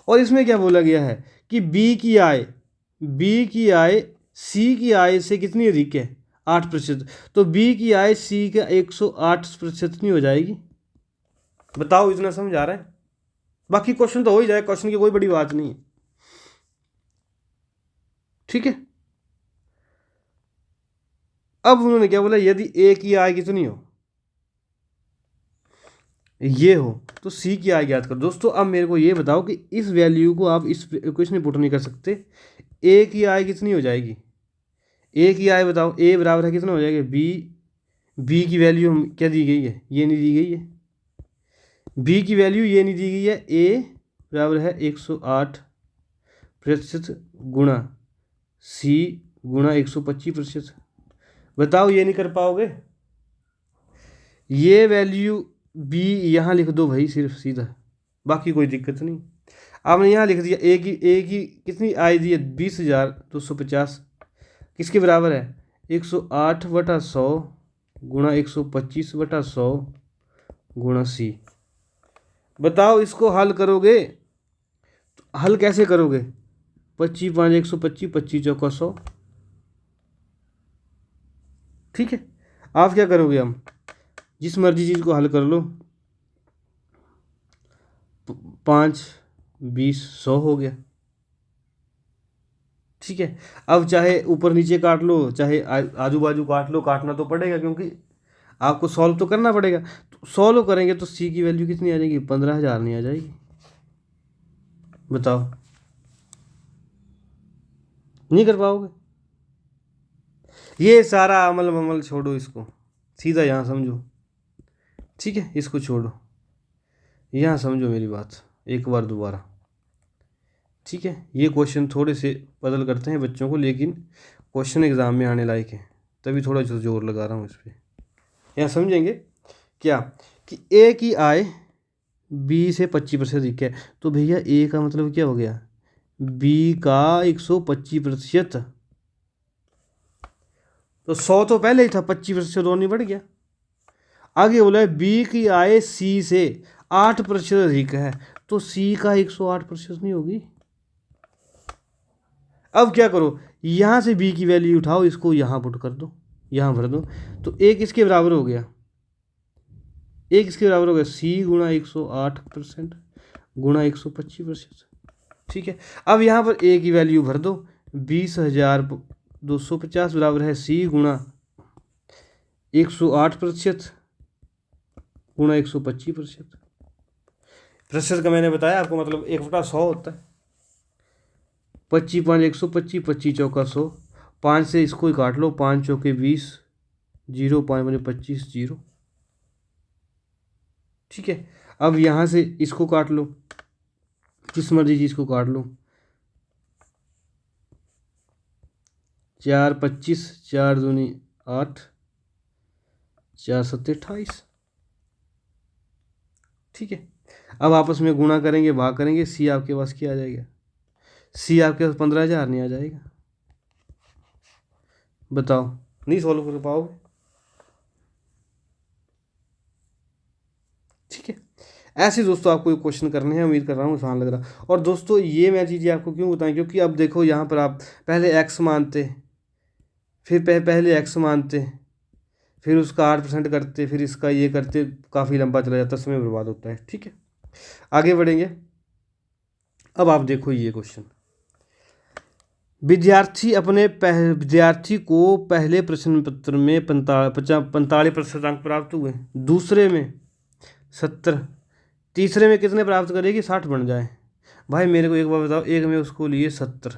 A: और इसमें क्या बोला गया है कि बी की आय सी की आय से कितनी अधिक है, 8%, तो बी की आय सी का 108% नहीं हो जाएगी। बताओ इतना समझ आ रहा है। बाकी क्वेश्चन तो हो ही जाए, क्वेश्चन की कोई बड़ी बात नहीं है। ठीक है, अब उन्होंने क्या बोला, यदि ए की आय कितनी हो, ये हो, तो सी की आय ज्ञात करो। दोस्तों अब मेरे को ये बताओ कि इस वैल्यू को आप इस इक्वेशन में पुट नहीं कर सकते। ए की आय कितनी हो जाएगी, ए की आय बताओ, ए बराबर है कितना हो जाएगा, बी की वैल्यू हम क्या दी गई है, ये नहीं दी गई है, बी की वैल्यू ये नहीं दी गई है। ए बराबर है 108% गुणा सी गुणा 125%। बताओ ये नहीं कर पाओगे, ये वैल्यू बी यहाँ लिख दो भाई सिर्फ सीधा, बाकी कोई दिक्कत नहीं। आपने यहाँ लिख दिया ए की कितनी आय दी है, 20,250, किसके बराबर है, 108/100 गुणा 125/100 गुणा सी। बताओ इसको हल करोगे तो हल कैसे करोगे, 25 5 125, 25 चौका 100। ठीक है, आप क्या करोगे, हम जिस मर्जी चीज़ को हल कर लो, 5 20 100 हो गया। ठीक है, अब चाहे ऊपर नीचे काट लो, चाहे आजू बाजू काट लो, काटना तो पड़ेगा क्योंकि आपको सॉल्व तो करना पड़ेगा। तो सॉल्व करेंगे तो सी की वैल्यू कितनी आ जाएगी, 15,000 नहीं आ जाएगी। बताओ नहीं कर पाओगे। ये सारा अमल छोड़ो, इसको सीधा यहाँ समझो। ठीक है, इसको छोड़ो, यहाँ समझो मेरी बात एक बार दोबारा। ठीक है, ये क्वेश्चन थोड़े से बदल करते हैं बच्चों को, लेकिन क्वेश्चन एग्ज़ाम में आने लायक है, तभी थोड़ा जोर लगा रहा हूँ इस पर। यहाँ समझेंगे क्या कि ए की आय बी से 25% अधिक है, तो भैया ए का मतलब क्या हो गया, बी का 125%। तो 100 तो पहले ही था, 25% और नहीं बढ़ गया। आगे बोला है बी की आय सी से 8% अधिक है, तो सी का 108% नहीं होगी। अब क्या करो, यहाँ से बी की वैल्यू उठाओ, इसको यहाँ पुट कर दो, यहाँ भर दो, तो ए किसके बराबर हो गया, ए किसके बराबर हो गया, सी गुणा 108% गुणा 125%। ठीक है, अब यहाँ पर ए की वैल्यू भर दो, 20,250 बराबर है सी गुणा 108% गुणा 125%। प्रतिशत का मैंने बताया आपको, मतलब 1/100 होता है। 25 5 125, 25 चौका 100, 5 से इसको ही काट लो, 5 चौके 20, 0 5 बने 25 0। ठीक है, अब यहाँ से इसको काट लो, जिस मर्जी चीज़ को काट लो, 4 25, 4 दूनी 8, 4 7 28। ठीक है, अब आपस में गुणा करेंगे, भाग करेंगे, सी आपके पास क्या आ जाएगा, सी आपके पास 15,000 नहीं आ जाएगा। बताओ, नहीं सॉल्व कर पाओगे। ठीक है, ऐसे दोस्तों आपको ये क्वेश्चन करने हैं, उम्मीद कर रहा हूँ आसान लग रहा। और दोस्तों ये मैं चीज़ें आपको क्यों बताएं, क्योंकि अब देखो यहाँ पर आप पहले एक्स मानते, फिर पहले एक्स मानते, फिर उसका 8% करते, फिर इसका ये करते, काफ़ी लंबा चला जाता, समय बर्बाद होता है। ठीक है, आगे बढ़ेंगे। अब आप देखो ये क्वेश्चन, विद्यार्थी को पहले प्रश्न पत्र में 45% अंक प्राप्त हुए, दूसरे में 70, तीसरे में कितने प्राप्त करेगी, 60 बन जाए। भाई मेरे को एक बार बताओ, एक में उसको लिए 70,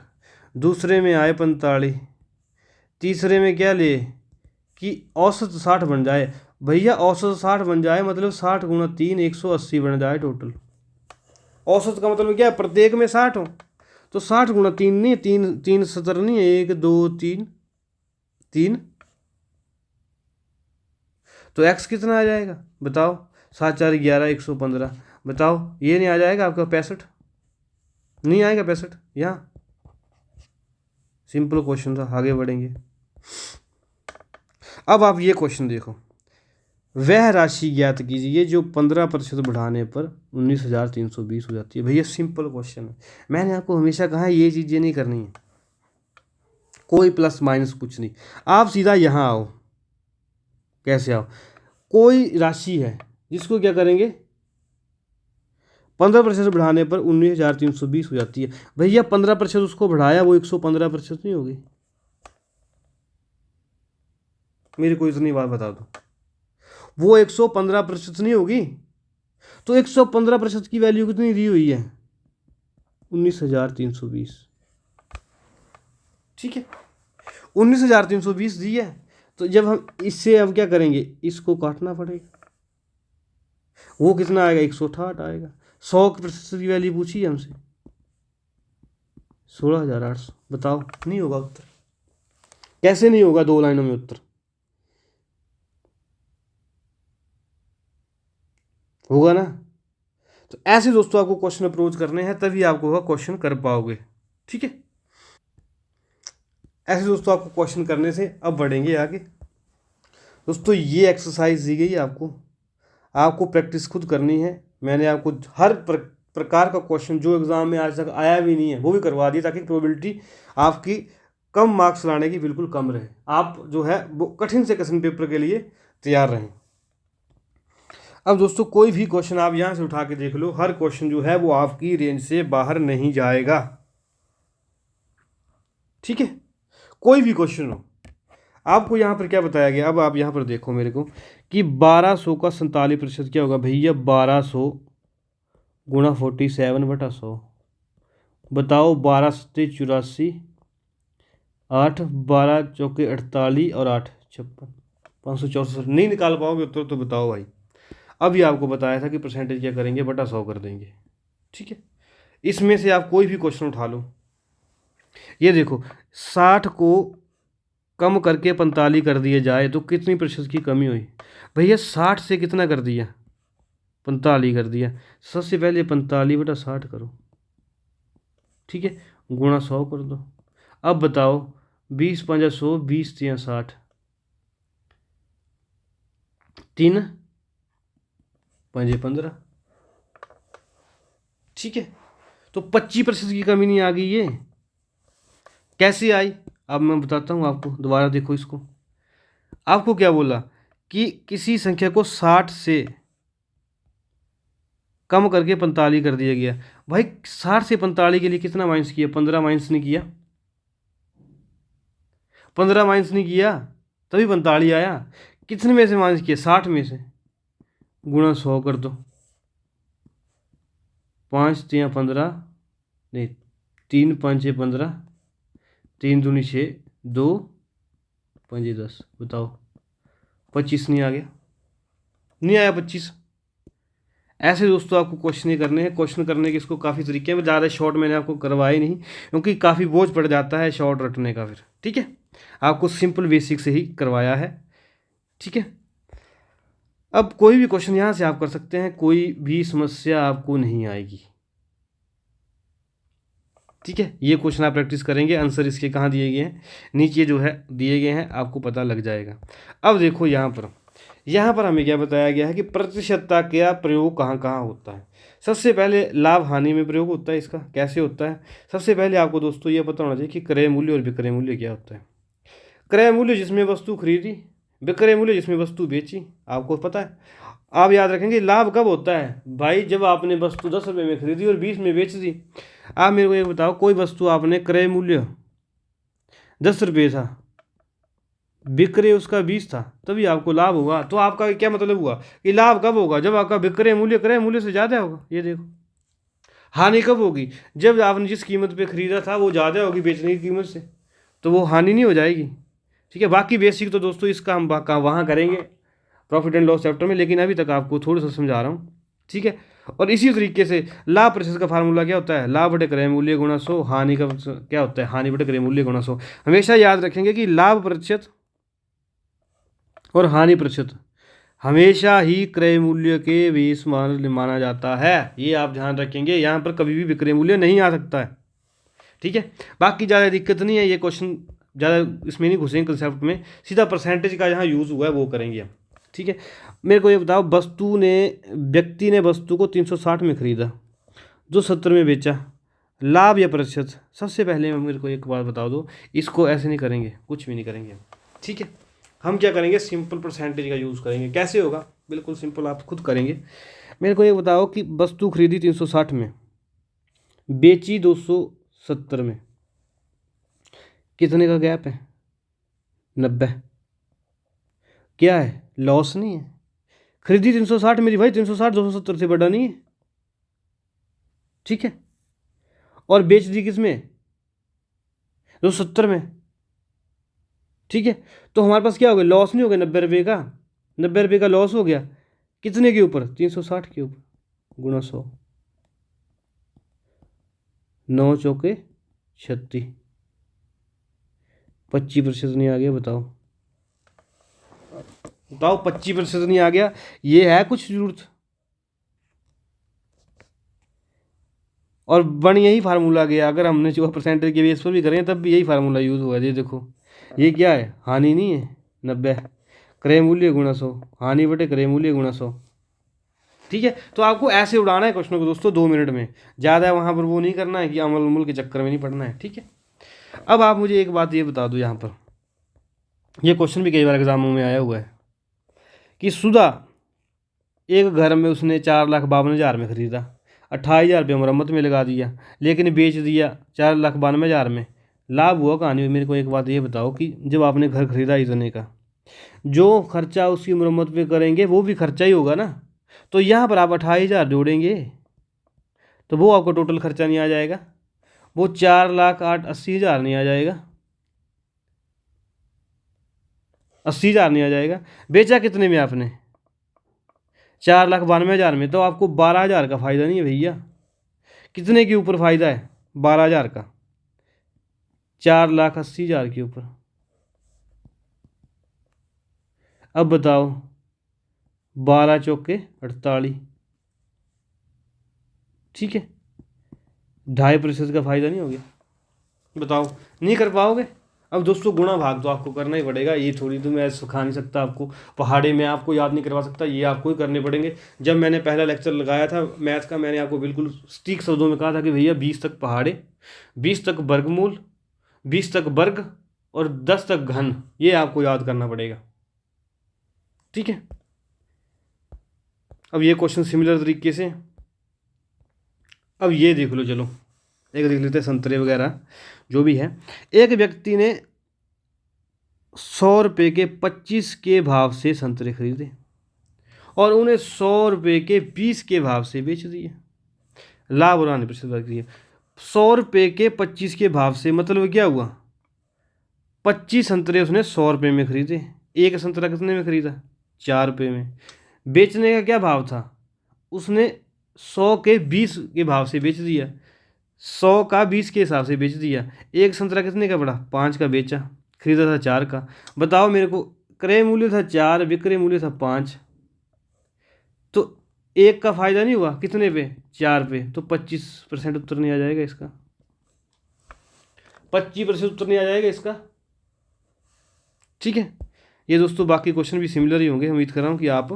A: दूसरे में आए 45, तीसरे में क्या लिए कि औसत 60 बन जाए। भैया औसत 60 बन जाए मतलब 60 गुणा 3 180 बन जाए टोटल। औसत का मतलब क्या है, प्रत्येक में 60 हो, तो 60 गुणा 3 नहीं, 3 70 नहीं है, 1 2 3 3, तो एक्स कितना आ जाएगा बताओ, 7 4 11 115। बताओ ये नहीं आ जाएगा आपका 65, नहीं आएगा 65। यहाँ सिंपल क्वेश्चन था, आगे बढ़ेंगे। अब आप ये क्वेश्चन देखो, वह राशि ज्ञात कीजिए जो 15% बढ़ाने पर 19,320 हो जाती है। भैया सिंपल क्वेश्चन है, मैंने आपको हमेशा कहा है ये चीज़ें नहीं करनी है, कोई प्लस माइनस कुछ नहीं, आप सीधा यहाँ आओ। कैसे आओ, कोई राशि है जिसको क्या करेंगे, 15% बढ़ाने पर 19,320 हो जाती है। भैया 15% उसको बढ़ाया, वो 115% नहीं होगी। मेरे को इतनी बात बता दो, वो 115% नहीं होगी। तो 115% की वैल्यू कितनी दी हुई है, 19,320। ठीक है, 19,320 दी है, तो जब हम इससे अब क्या करेंगे, इसको काटना पड़ेगा, वो कितना आएगा, 168 आएगा। 100% की वैल्यू पूछी है हमसे, 16,800। बताओ नहीं होगा उत्तर, कैसे नहीं होगा, 2 लाइनों में उत्तर होगा ना। तो ऐसे दोस्तों आपको क्वेश्चन अप्रोच करने हैं, तभी आपको होगा क्वेश्चन कर पाओगे। ठीक है, ऐसे दोस्तों आपको क्वेश्चन करने से अब बढ़ेंगे आगे। दोस्तों ये एक्सरसाइज दी गई आपको, आपको प्रैक्टिस खुद करनी है। मैंने आपको हर प्रकार का क्वेश्चन जो एग्ज़ाम में आज तक आया भी नहीं है वो भी करवा दिया, ताकि प्रोबेबिलिटी आपकी कम मार्क्स लाने की बिल्कुल कम रहे, आप जो है वो कठिन से कठिन पेपर के लिए तैयार रहें। अब दोस्तों कोई भी क्वेश्चन आप यहाँ से उठा के देख लो, हर क्वेश्चन जो है वो आपकी रेंज से बाहर नहीं जाएगा। ठीक है, कोई भी क्वेश्चन हो। आपको यहाँ पर क्या बताया गया, अब आप यहाँ पर देखो मेरे को कि 1200 का 47% क्या होगा। भैया 1200 गुणा 47/100। बताओ 12 सत्ते 84, 8 12 चौके 48 और 8 56, 564। नहीं निकाल पाओगे उत्तर तो बताओ भाई। अभी आपको बताया था कि परसेंटेज क्या करेंगे, बटा 100 कर देंगे। ठीक है, इसमें से आप कोई भी क्वेश्चन उठा लो। ये देखो, 60 को कम करके 45 कर दिए जाए तो कितनी प्रतिशत की कमी हुई? भैया 60 से कितना कर दिया? 45 कर दिया। सबसे पहले 45/60 करो, ठीक है, गुणा 100 कर दो। अब बताओ, 20 × 5 = 100, 20 × 3 = 60, 3 × 5 = 15, ठीक है। तो 25% की कमी नहीं आ गई? ये कैसे आई? अब मैं बताता हूँ आपको, दोबारा देखो इसको। आपको क्या बोला कि किसी संख्या को 60 से कम करके 45 कर दिया गया। भाई 60 से 45 के लिए कितना माइनस किया? 15 माइनस नहीं किया? 15 माइनस नहीं किया तभी 45 आया। कितने में से माइनस किया? 60 में से। गुणा 100 कर दो। 5 × 3 = 15, नहीं 3 × 5 = 15, 3 दूनी 6, 2 × 5 = 10। बताओ 25 नहीं आ गया? नहीं आया 25। ऐसे दोस्तों आपको क्वेश्चन ही करने हैं। क्वेश्चन करने के इसको काफ़ी तरीके हैं, ज़्यादा शॉर्ट मैंने आपको करवाया नहीं क्योंकि काफ़ी बोझ पड़ जाता है शॉर्ट रटने का फिर, ठीक है। आपको सिंपल बेसिक से ही करवाया है, ठीक है। अब कोई भी क्वेश्चन यहाँ से आप कर सकते हैं, कोई भी समस्या आपको नहीं आएगी, ठीक है। ये क्वेश्चन आप प्रैक्टिस करेंगे, आंसर इसके कहाँ दिए गए हैं, नीचे जो है दिए गए हैं, आपको पता लग जाएगा। अब देखो यहाँ पर हमें क्या बताया गया है कि प्रतिशतता का प्रयोग कहाँ कहाँ होता है। सबसे पहले लाभ हानि में प्रयोग होता है इसका। कैसे होता है? सबसे पहले आपको दोस्तों ये पता होना चाहिए कि क्रय मूल्य और विक्रय मूल्य क्या होता है। क्रय मूल्य जिसमें वस्तु खरीदी, विक्रय मूल्य जिसमें वस्तु बेची, आपको पता है। आप याद रखेंगे लाभ कब होता है? भाई जब आपने वस्तु 10 रुपये में खरीदी और 20 में बेच दी। आप मेरे को ये बताओ, कोई वस्तु आपने क्रय मूल्य 10 रुपये था, विक्रय उसका 20 था, तभी आपको लाभ होगा। तो आपका क्या मतलब हुआ कि लाभ कब होगा? जब आपका विक्रय मूल्य क्रय मूल्य से ज़्यादा होगा। ये देखो, हानि कब होगी? जब आपने जिस कीमत पे खरीदा था वो ज़्यादा होगी बेचने की कीमत से, तो वो हानि नहीं हो जाएगी, ठीक है। बाकी बेसिक तो दोस्तों इसका हम वहाँ करेंगे प्रॉफिट एंड लॉस चैप्टर में, लेकिन अभी तक आपको थोड़ा सा समझा रहा हूँ, ठीक है। और इसी तरीके से लाभ प्रतिशत का फार्मूला क्या होता है? लाभ बटे क्रय मूल्य गुणा 100। हानि का क्या होता है? हानि बटे क्रय मूल्य गुणा 100। हमेशा याद रखेंगे कि लाभ प्रतिशत और हानि प्रतिशत हमेशा ही क्रय मूल्य के बेस माना जाता है। ये आप ध्यान रखेंगे, यहाँ पर कभी भी विक्रय मूल्य नहीं आ सकता है, ठीक है। बाकी ज़्यादा दिक्कत नहीं है, ये क्वेश्चन ज़्यादा इसमें नहीं घुसेंगे कंसेप्ट में, सीधा परसेंटेज का जहाँ यूज़ हुआ है वो करेंगे हम, ठीक है। मेरे को ये बताओ, व्यक्ति ने वस्तु को 360 में खरीदा, जो 70 में बेचा, लाभ या प्रतिशत? सबसे पहले मेरे को एक बात बता दो, इसको ऐसे नहीं करेंगे, कुछ भी नहीं करेंगे, ठीक है। हम क्या करेंगे? सिंपल परसेंटेज का यूज़ करेंगे। कैसे होगा? बिल्कुल सिंपल, आप खुद करेंगे। मेरे को ये बताओ कि वस्तु खरीदी 360 में, बेची 270 में, कितने का गैप है? 90। क्या है? लॉस नहीं है। खरीदी 360 मेरी भाई, 360 270 से बड़ा नहीं है, ठीक है। और बेच दी किस में? 270 में, ठीक है। तो हमारे पास क्या हो गया? लॉस नहीं हो गया 90 रुपये का? 90 रुपये का लॉस हो गया। कितने के ऊपर? 360 के ऊपर। गुणा 100, 9 चौके 36, 25% नहीं आ गया? बताओ 25% नहीं आ गया? ये है कुछ जरूरत? और बन यही फार्मूला गया। अगर हमने जो परसेंटेज के बेस पर भी करें तब भी यही फार्मूला यूज़ हुआ। ये देखो, ये क्या है? हानि नहीं है? 90 क्रय मूल्य गुणा 100, हानि बटे क्रय मूल्य गुणा 100, ठीक है। तो आपको ऐसे उड़ाना है क्वेश्चन को दोस्तों 2 मिनट में, ज़्यादा वहाँ पर वो नहीं करना है कि अमल उमल के चक्कर में नहीं पड़ना है, ठीक है। अब आप मुझे एक बात ये बता दो, यहाँ पर ये क्वेश्चन भी कई बार एग्जामों में आया हुआ है कि सुधा एक घर में उसने 4,52,000 में ख़रीदा, 28,000 रुपये मुरम्मत में लगा दिया, लेकिन बेच दिया 4,92,000 में, लाभ हुआ कहानी में? मेरे को एक बात ये बताओ कि जब आपने घर खरीदा इतने का, जो खर्चा उसकी मुरम्मत पे करेंगे वो भी खर्चा ही होगा ना। तो यहाँ पर आप 28,000 जोड़ेंगे तो वो आपको टोटल खर्चा नहीं आ जाएगा? वो 4,80,000 नहीं आ जाएगा? 80,000 नहीं आ जाएगा? बेचा कितने में आपने? 4,92,000 में। तो आपको 12,000 का फ़ायदा नहीं है भैया, कितने के ऊपर फ़ायदा है? 12,000 का, 4,80,000 के ऊपर। अब बताओ, 12 चौके 48, ठीक है, 2.5% का फ़ायदा नहीं हो गया? बताओ, नहीं कर पाओगे? अब दोस्तों गुणा भाग तो आपको करना ही पड़ेगा, ये थोड़ी तो मैं सिखा नहीं सकता आपको, पहाड़े में आपको याद नहीं करवा सकता, ये आपको ही करने पड़ेंगे। जब मैंने पहला लेक्चर लगाया था मैथ का, मैंने आपको बिल्कुल सटीक शब्दों में कहा था कि भैया 20 तक पहाड़े, 20 तक वर्गमूल, 20 तक वर्ग और 10 तक घन, ये आपको याद करना पड़ेगा, ठीक है। अब ये क्वेश्चन सिमिलर तरीके से, अब ये देख लो, चलो एक देख लेते हैं, संतरे वगैरह जो भी है। एक व्यक्ति ने 100 रुपये के 25 के भाव से संतरे खरीदे और उन्हें 100 रुपये के 20 के भाव से बेच दिए। लाभ और हानि प्रतिशत वर्ग दिए। 100 रुपये के 25 के भाव से मतलब क्या हुआ? 25 संतरे उसने 100 रुपये में खरीदे। एक संतरा कितने में खरीदा? 4 रुपये में। बेचने का क्या भाव था? उसने 100 के 20 के भाव से बेच दिया, 100 का 20 के हिसाब से बेच दिया। एक संतरा कितने का पड़ा? 5 का बेचा, खरीदा था 4 का। बताओ मेरे को, क्रय मूल्य था 4, विक्रय मूल्य था 5, तो एक का फायदा नहीं हुआ, कितने पे? 4 पे, तो 25% उत्तर नहीं आ जाएगा इसका? 25% उत्तर नहीं आ जाएगा इसका, ठीक है। ये दोस्तों बाकी क्वेश्चन भी सिमिलर ही होंगे, उम्मीद कर रहा हूँ कि आप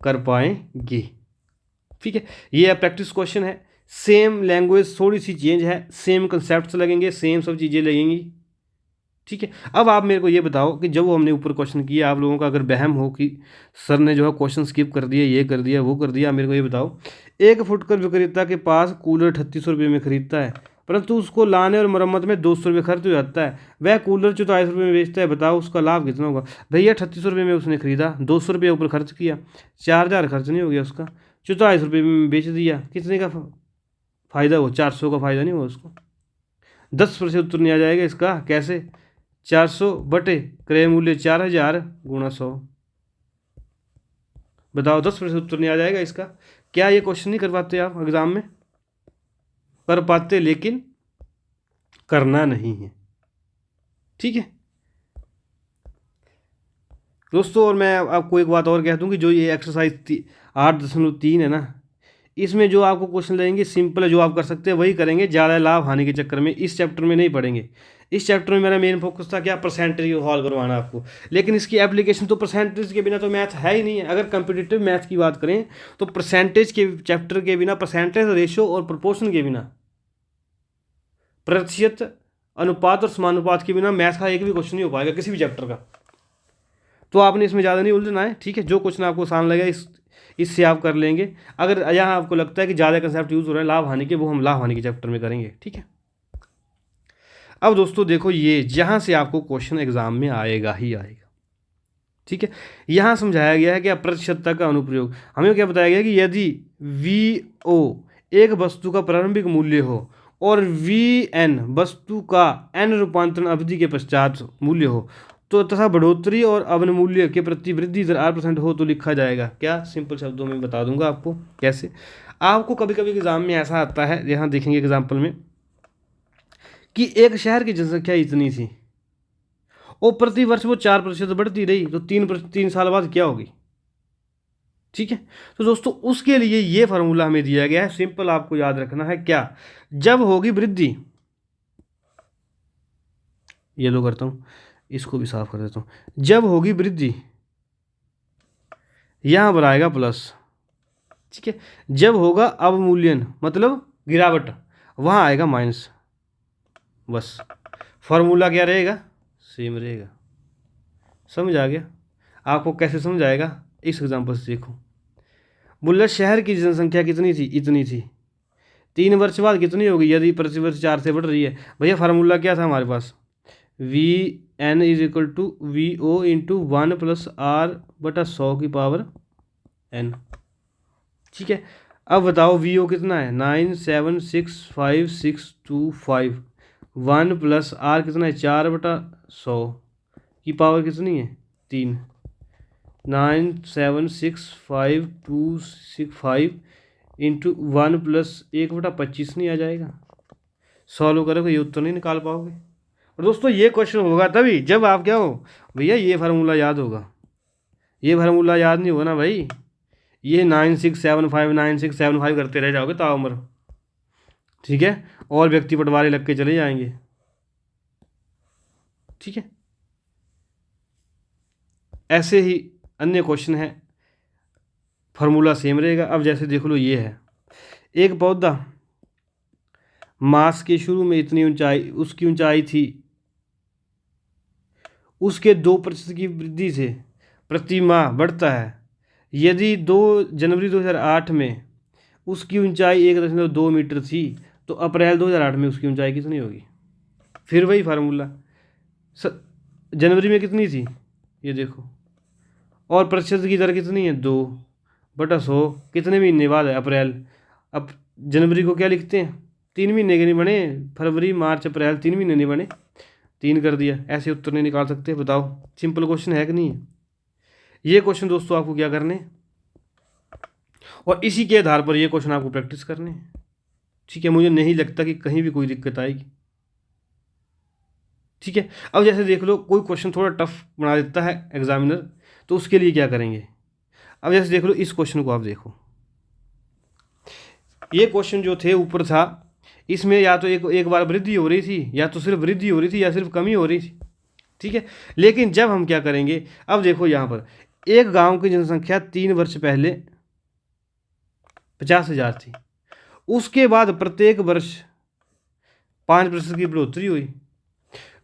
A: कर पाएंगे, ठीक है। ये प्रैक्टिस क्वेश्चन है, सेम लैंग्वेज थोड़ी सी चेंज है, सेम कंसेप्ट लगेंगे, सेम सब चीज़ें लगेंगी, ठीक है। अब आप मेरे को ये बताओ कि जब हमने ऊपर क्वेश्चन किया, आप लोगों का अगर वहम हो कि सर ने जो है क्वेश्चन स्किप कर दिया, ये कर दिया, वो कर दिया, मेरे को ये बताओ, 1 फुटकर विक्रेता के पास कूलर 3800 रुपये में खरीदता है, परंतु उसको लाने और मरम्मत में 200 रुपये खर्च हो जाता है, वह कूलर 44 रुपये में बेचता है। बताओ उसका लाभ कितना होगा? भैया 3800 रुपये में उसने खरीदा, 200 रुपये ऊपर खर्च किया, 4,000 खर्च नहीं हो गया उसका, 44 रुपये में बेच दिया, कितने का फ़ायदा हो? 400 का फ़ायदा नहीं हुआ उसको? 10% उत्तर नहीं आ जाएगा इसका? कैसे? 400 बटे क्रय मूल्य 4,000 गुणा 100। बताओ 10% उत्तर नहीं आ जाएगा इसका? क्या ये क्वेश्चन नहीं कर पाते आप एग्जाम में? कर पाते, लेकिन करना नहीं है, ठीक है दोस्तों। और मैं आपको एक बात और कह दूं कि जो ये एक्सरसाइज 8.3 है ना, इसमें जो आपको क्वेश्चन लगेंगे सिंपल है, जो आप कर सकते हैं वही करेंगे, ज़्यादा लाभ हानि के चक्कर में इस चैप्टर में नहीं पढ़ेंगे। इस चैप्टर में मेरा मेन फोकस था क्या? परसेंटेज हॉल करवाना आपको, लेकिन इसकी एप्लीकेशन तो परसेंटेज के बिना तो मैथ है ही नहीं है। अगर कंपिटिटिव मैथ की बात करें तो परसेंटेज के चैप्टर के बिना, परसेंटेज रेशो और प्रोपोर्शन के बिना, प्रतिशत अनुपात और समानुपात के बिना मैथ का एक भी क्वेश्चन नहीं हो पाएगा किसी भी चैप्टर का। तो आपने इसमें ज़्यादा नहीं उलझना है, ठीक है। जो क्वेश्चन आपको आसान लगे इससे आप कर लेंगे। अगर यहाँ आपको लगता है कि ज़्यादा कंसेप्ट यूज़ हो रहे हैं लाभ हानि के, वो हम लाभ हानि के चैप्टर में करेंगे, ठीक है। अब दोस्तों देखो, ये जहाँ से आपको क्वेश्चन एग्जाम में आएगा ही आएगा, ठीक है। यहाँ समझाया गया है कि प्रतिशतता का अनुप्रयोग। हमें क्या बताया गया कि यदि VO एक वस्तु का प्रारंभिक मूल्य हो और VN वस्तु का n रूपांतरण अवधि के पश्चात मूल्य हो, तो तथा बढ़ोतरी और अवनमूल्य के प्रति वृद्धि दर 8% हो, तो लिखा जाएगा क्या? सिंपल शब्दों में बता दूंगा आपको कैसे। आपको कभी कभी एग्जाम में ऐसा आता है, यहाँ देखेंगे एग्जाम्पल में, कि एक शहर की जनसंख्या इतनी थी और प्रति वर्ष वो 4% बढ़ती रही, तो 3 साल बाद क्या होगी? ठीक है, तो दोस्तों उसके लिए ये फार्मूला हमें दिया गया है, सिंपल आपको याद रखना है क्या? जब होगी वृद्धि, ये लो करता हूं, इसको भी साफ कर देता हूं। जब होगी वृद्धि यहां पर आएगा प्लस, ठीक है। जब होगा अवमूल्यन मतलब गिरावट, वहां आएगा माइनस। बस फार्मूला क्या रहेगा? सेम रहेगा। समझ आ गया आपको? कैसे समझ आएगा इस एग्जांपल से देखो। बोला शहर की जनसंख्या कितनी थी? इतनी थी। 3 वर्ष बाद कितनी होगी यदि प्रति वर्ष 4 से बढ़ रही है? भैया फार्मूला क्या था हमारे पास? VN is equal to VO into 1 plus R बटा 100 की पावर N, ठीक है। अब बताओ VO कितना है? 9765625। 1 प्लस R कितना है? 4 बटा 100 की पावर कितनी है? 3। 9765265 इंटू 1+1/25 नहीं आ जाएगा? सॉल्व करोगे ये उत्तर नहीं निकाल पाओगे। और दोस्तों ये क्वेश्चन होगा तभी जब आप क्या हो भैया ये फार्मूला याद होगा। ये फार्मूला याद नहीं होगा ना भाई, ये 9675 करते रह जाओगे ताउम्र, ठीक है, और व्यक्ति पटवारी लग के चले जाएंगे, ठीक है। ऐसे ही अन्य क्वेश्चन है, फार्मूला सेम रहेगा। अब जैसे देख लो ये है, एक पौधा मास के शुरू में इतनी ऊंचाई, उसकी ऊंचाई थी, उसके 2% की वृद्धि से प्रति माह बढ़ता है। यदि 2 जनवरी 2008 में उसकी ऊंचाई 1.2 मीटर थी तो अप्रैल 2008 में उसकी ऊंचाई कितनी होगी? फिर वही फार्मूला, जनवरी में कितनी थी ये देखो, और प्रतिशत की दर कितनी है 2/100, कितने महीने बाद है? अप्रैल। अब जनवरी को क्या लिखते हैं, 3 महीने के नहीं बने, फरवरी मार्च अप्रैल 3 महीने नहीं बने, 3 कर दिया। ऐसे उत्तर नहीं निकाल सकते? बताओ, सिंपल क्वेश्चन है कि नहीं है? ये क्वेश्चन दोस्तों आपको क्या करने, और इसी के आधार पर ये क्वेश्चन आपको प्रैक्टिस करने, ठीक है। मुझे नहीं लगता कि कहीं भी कोई दिक्कत आएगी, ठीक है। अब जैसे देख लो कोई क्वेश्चन थोड़ा टफ बना देता है एग्जामिनर, तो उसके लिए क्या करेंगे। अब जैसे देख लो इस क्वेश्चन को, आप देखो ये क्वेश्चन जो थे ऊपर था, इसमें या तो एक बार वृद्धि हो रही थी, या तो सिर्फ वृद्धि हो रही थी, या सिर्फ कमी हो रही थी, ठीक है। लेकिन जब हम क्या करेंगे, अब देखो यहाँ पर एक गांव की जनसंख्या 3 वर्ष पहले 50,000 थी, उसके बाद प्रत्येक वर्ष 5% की बढ़ोतरी हुई,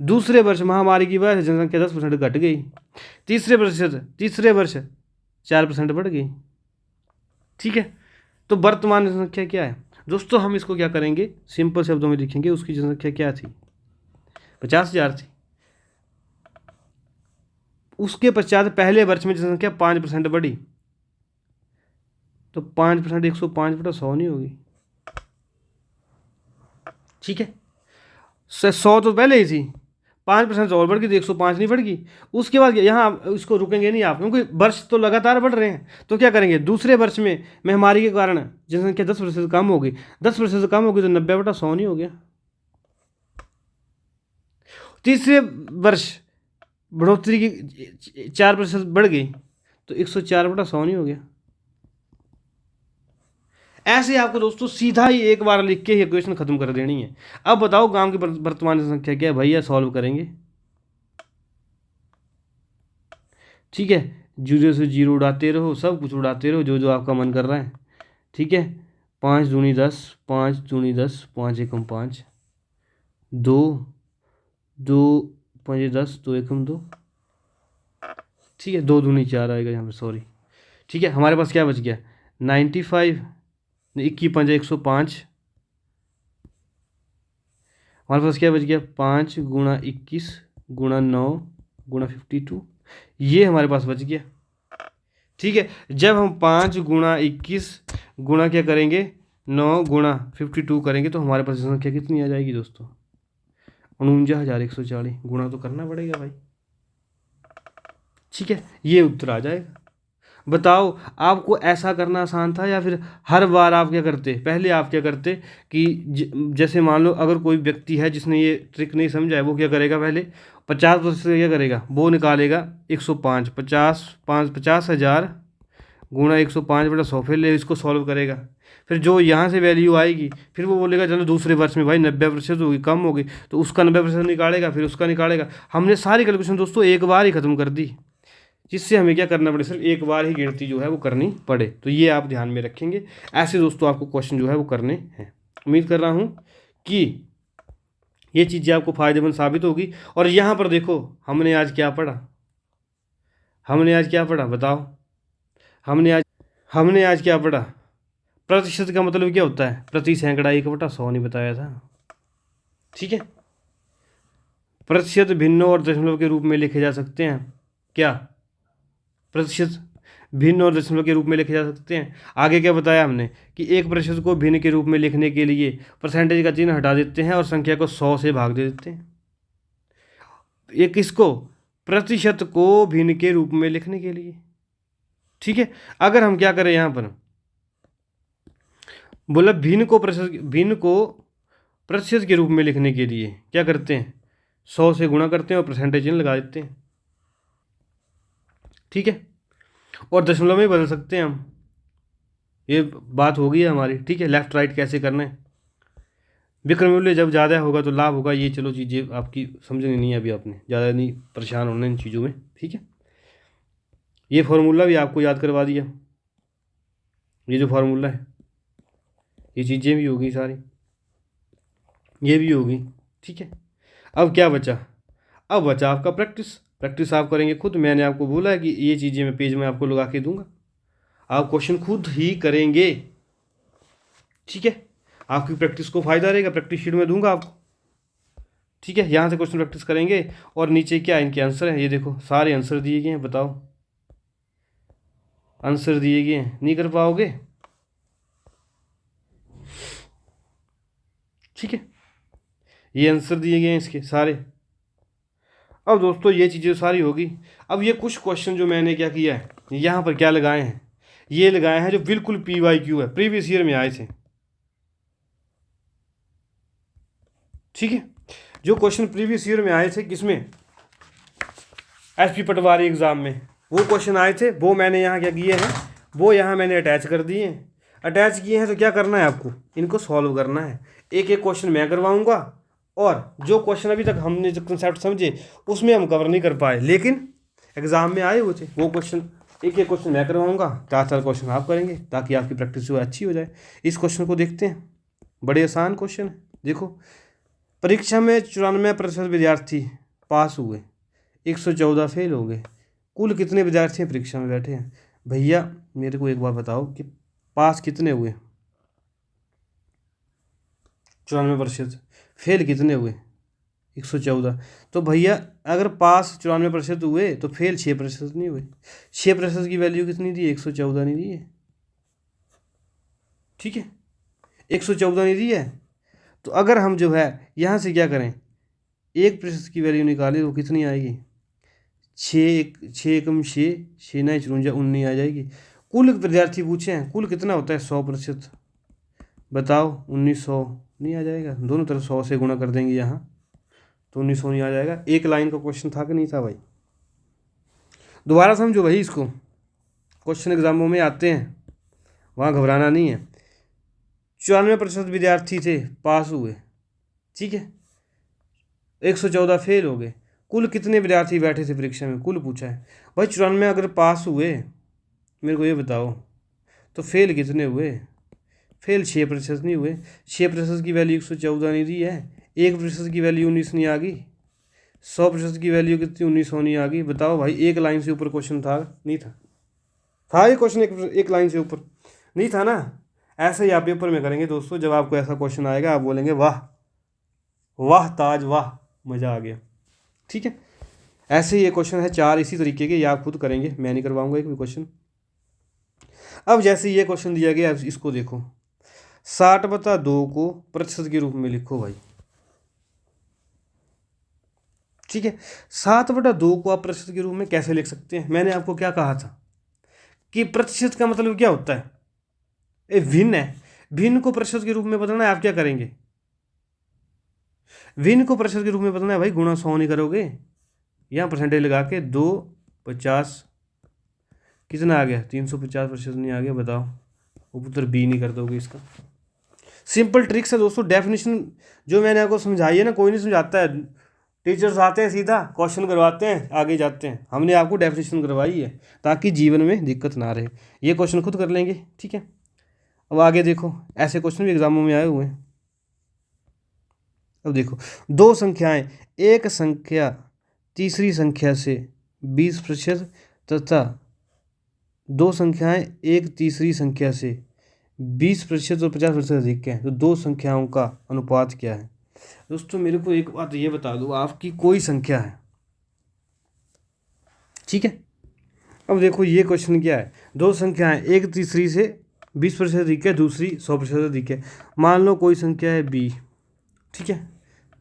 A: दूसरे वर्ष महामारी की वजह से जनसंख्या 10% घट गई, तीसरे वर्ष 4% बढ़ गई, ठीक है। तो वर्तमान जनसंख्या क्या है दोस्तों, हम इसको क्या करेंगे, सिंपल शब्दों में लिखेंगे, उसकी जनसंख्या क्या थी, 50,000 थी। उसके पश्चात पहले वर्ष में जनसंख्या 5% बढ़ी, तो 5% 105/100 नहीं होगी, ठीक है। 100 तो पहले ही थी, 5% और बढ़ गई तो 105 नहीं बढ़ गई। उसके बाद यहाँ इसको रुकेंगे नहीं आप, क्योंकि वर्ष तो लगातार बढ़ रहे हैं। तो क्या करेंगे, दूसरे वर्ष में महामारी के कारण जनसंख्या 10% कम हो गई, 10% कम हो गई तो 90/100 नहीं हो गया। तीसरे वर्ष बढ़ोतरी की 4% बढ़ गई तो 104/100 नहीं हो गया। ऐसे आपको दोस्तों सीधा ही एक बार लिख के इक्वेशन खत्म कर देनी है। अब बताओ गांव की वर्तमान जनसंख्या क्या है भैया, सॉल्व करेंगे, ठीक है। 0 से 0 उड़ाते रहो, सब कुछ उड़ाते रहो जो जो आपका मन कर रहा है, ठीक है। 5 दूनी 10, 5 दूनी 10, 5 एकम 5, 2 2 5 10, 2 एकम 2, ठीक है। 2 दूनी 4 आएगा यहाँ पर, सॉरी, ठीक है। हमारे पास क्या बच गया, 95, 21 105, हमारे पास क्या बच गया, 5 गुणा 21 गुणा 9 गुणा 52, ये हमारे पास बच गया, ठीक है। जब हम 5 गुणा 21 गुणा क्या करेंगे 9 गुणा 52 करेंगे तो हमारे पास संख्या कितनी आ जाएगी दोस्तों, 49,140। गुणा तो करना पड़ेगा भाई, ठीक है, ये उत्तर आ जाएगा। बताओ आपको ऐसा करना आसान था या फिर हर बार आप क्या करते, पहले आप क्या करते कि जैसे मान लो अगर कोई व्यक्ति है जिसने ये ट्रिक नहीं समझा है, वो क्या करेगा, पहले 50% क्या करेगा, वो निकालेगा 105, 50,000 गुणा 105/100, फिर ले इसको सॉल्व करेगा। फिर जो यहाँ से वैल्यू आएगी फिर वो बोलेगा चलो दूसरे वर्ष में भाई 90% होगी, कम होगी, तो उसका 90% निकालेगा, फिर उसका निकालेगा। हमने सारी कैलकुलेशन दोस्तों एक बार ही ख़त्म कर दी, जिससे हमें क्या करना पड़े, सिर्फ एक बार ही गिनती जो है वो करनी पड़े। तो ये आप ध्यान में रखेंगे, ऐसे दोस्तों आपको क्वेश्चन जो है वो करने हैं। उम्मीद कर रहा हूँ कि ये चीज़ें आपको फ़ायदेमंद साबित होगी। और यहाँ पर देखो हमने आज क्या पढ़ा, बताओ, हमने आज क्या पढ़ा, प्रतिशत का मतलब क्या होता है, प्रति सैकड़ा 1/100 नहीं बताया था, ठीक है। प्रतिशत भिन्न और दशमलव के रूप में लिखे जा सकते हैं, क्या, प्रतिशत भिन्न और दशमलव के रूप में लिखे जा सकते हैं। आगे क्या बताया हमने कि 1% को भिन्न के रूप में लिखने के लिए परसेंटेज का चिन्ह हटा देते हैं और संख्या को 100 से भाग दे देते हैं। ये किसको, प्रतिशत को भिन्न के रूप में लिखने के लिए, ठीक है। अगर हम क्या करें यहाँ पर बोला भिन्न को प्रतिशत के रूप में लिखने के लिए क्या करते हैं, 100 से गुणा करते हैं और परसेंटेज लगा देते हैं। ठीक है, और दशमलव में बदल सकते हैं हम, ये बात हो गई है हमारी। ठीक है, लेफ्ट राइट कैसे करना है। विक्रय मूल्य जब ज़्यादा होगा तो लाभ होगा, ये चलो चीज़ें आपकी समझनी नहीं है अभी, आपने ज़्यादा नहीं परेशान होना इन चीज़ों में। ठीक है, ये फार्मूला भी आपको याद करवा दिया, ये जो फार्मूला है, ये चीज़ें भी होगी सारी, ये भी होगी। ठीक है, अब क्या बचा, अब बचा आपका प्रैक्टिस आप करेंगे खुद। मैंने आपको बोला है कि ये चीज़ें मैं पेज में आपको लगा के दूंगा, आप क्वेश्चन खुद ही करेंगे। ठीक है, आपकी प्रैक्टिस को फ़ायदा रहेगा, प्रैक्टिस शीट में दूंगा आपको। ठीक है, यहाँ से क्वेश्चन प्रैक्टिस करेंगे और नीचे क्या इनके आंसर हैं, ये देखो सारे आंसर दिए गए हैं। बताओ, आंसर दिए गए हैं, नहीं कर पाओगे। ठीक है, ये आंसर दिए गए हैं इसके सारे। अब दोस्तों ये चीज़ें सारी होगी। अब ये कुछ क्वेश्चन जो मैंने क्या किया है, यहाँ पर क्या लगाए हैं, ये लगाए हैं जो बिल्कुल PYQ है, प्रीवियस ईयर में आए थे। ठीक है, जो क्वेश्चन प्रीवियस ईयर में आए थे, किसमें, SP पटवारी एग्ज़ाम में वो क्वेश्चन आए थे, वो मैंने यहाँ क्या किए हैं, वो यहाँ मैंने अटैच कर दिए हैं। अटैच किए हैं तो क्या करना है आपको, इनको सॉल्व करना है। एक एक क्वेश्चन मैं करवाऊँगा, और जो क्वेश्चन अभी तक हमने जो कंसेप्ट समझे उसमें हम कवर नहीं कर पाए लेकिन एग्ज़ाम में आए हुए थे, वो क्वेश्चन एक एक क्वेश्चन मैं करवाऊँगा, 4 क्वेश्चन आप करेंगे, ताकि आपकी प्रैक्टिस जो है अच्छी हो जाए। इस क्वेश्चन को देखते हैं, बड़े आसान क्वेश्चन है। देखो, परीक्षा में 94% विद्यार्थी पास हुए, 114 फेल हो गए, कुल कितने विद्यार्थी परीक्षा में बैठे हैं। भैया मेरे को एक बार बताओ कि पास कितने हुए, 94%, फेल कितने हुए, 114। तो भैया अगर पास 94% हुए तो फेल 6% नहीं हुए। 6% की वैल्यू कितनी दी है, 114 नहीं दी है। ठीक है, 114 नहीं दी है। तो अगर हम जो है यहाँ से क्या करें, 1% की वैल्यू निकालें तो कितनी आएगी, 6 एकम 6, 6 9 54 19 आ जाएगी। कुल विद्यार्थी पूछे हैं, कुल कितना होता है, 100%। बताओ 1900 नहीं आ जाएगा, दोनों तरफ 100 से गुणा कर देंगे यहाँ तो 1900 नहीं आ जाएगा। एक लाइन का क्वेश्चन था कि नहीं था भाई, दोबारा समझो भाई इसको, क्वेश्चन एग्जामों में आते हैं, वहाँ घबराना नहीं है। 94% विद्यार्थी थे पास हुए, ठीक है, 114 फेल हो गए, कुल कितने विद्यार्थी बैठे थे परीक्षा में, कुल पूछा है भाई। 94 अगर पास हुए, मेरे को ये बताओ, तो फेल कितने हुए, फेल 6% नहीं हुए। 6% की वैल्यू 114 नहीं दी है, 1% की वैल्यू 19 नहीं आ गई, 100% की वैल्यू कितनी 1900 नहीं आ गई। बताओ भाई, एक लाइन से ऊपर क्वेश्चन था नहीं था, था ये क्वेश्चन एक लाइन से ऊपर नहीं था ना। ऐसे ही आप पेपर में करेंगे दोस्तों, जब आपको ऐसा क्वेश्चन आएगा आप बोलेंगे वाह वाह ताज वाह, मज़ा आ गया। ठीक है, ऐसे ही ये क्वेश्चन है 4 इसी तरीके के, ये आप खुद करेंगे, मैं नहीं करवाऊंगा एक भी क्वेश्चन। अब जैसे ये क्वेश्चन दिया गया, इसको देखो, 60/2 को प्रतिशत के रूप में लिखो भाई। ठीक है, 7/2 को आप प्रतिशत के रूप में कैसे लिख सकते हैं। मैंने आपको क्या कहा था कि प्रतिशत का मतलब क्या होता है, ये भिन्न है, भिन्न को प्रतिशत के रूप में बदलना है। आप क्या करेंगे, भिन्न को प्रतिशत के रूप में बदलना है भाई, गुणा 100 नहीं करोगे, यहाँ परसेंटेज लगा के 250 कितना आ गया, 350% नहीं आ गया। बताओ, उत्तर बी नहीं कर दोगे इसका। सिंपल ट्रिक्स है दोस्तों, डेफिनेशन जो मैंने आपको समझाई है ना, कोई नहीं समझाता है, टीचर्स आते हैं सीधा क्वेश्चन करवाते हैं आगे जाते हैं। हमने आपको डेफिनेशन करवाई है ताकि जीवन में दिक्कत ना रहे। ये क्वेश्चन खुद कर लेंगे। ठीक है, अब आगे देखो, ऐसे क्वेश्चन भी एग्जामों में आए हुए हैं। अब देखो, दो संख्याएं, एक संख्या तीसरी संख्या से 20% तथा दो संख्याएं एक तीसरी संख्या से 20% और 50% अधिक हैं, तो दो संख्याओं का अनुपात क्या है। दोस्तों मेरे को एक बात ये बता दो, आपकी कोई संख्या है, ठीक है, अब देखो ये क्वेश्चन क्या है, दो संख्याएं, एक तीसरी से 20% अधिक है, दूसरी 100% अधिक है। मान लो कोई संख्या है बी, ठीक है,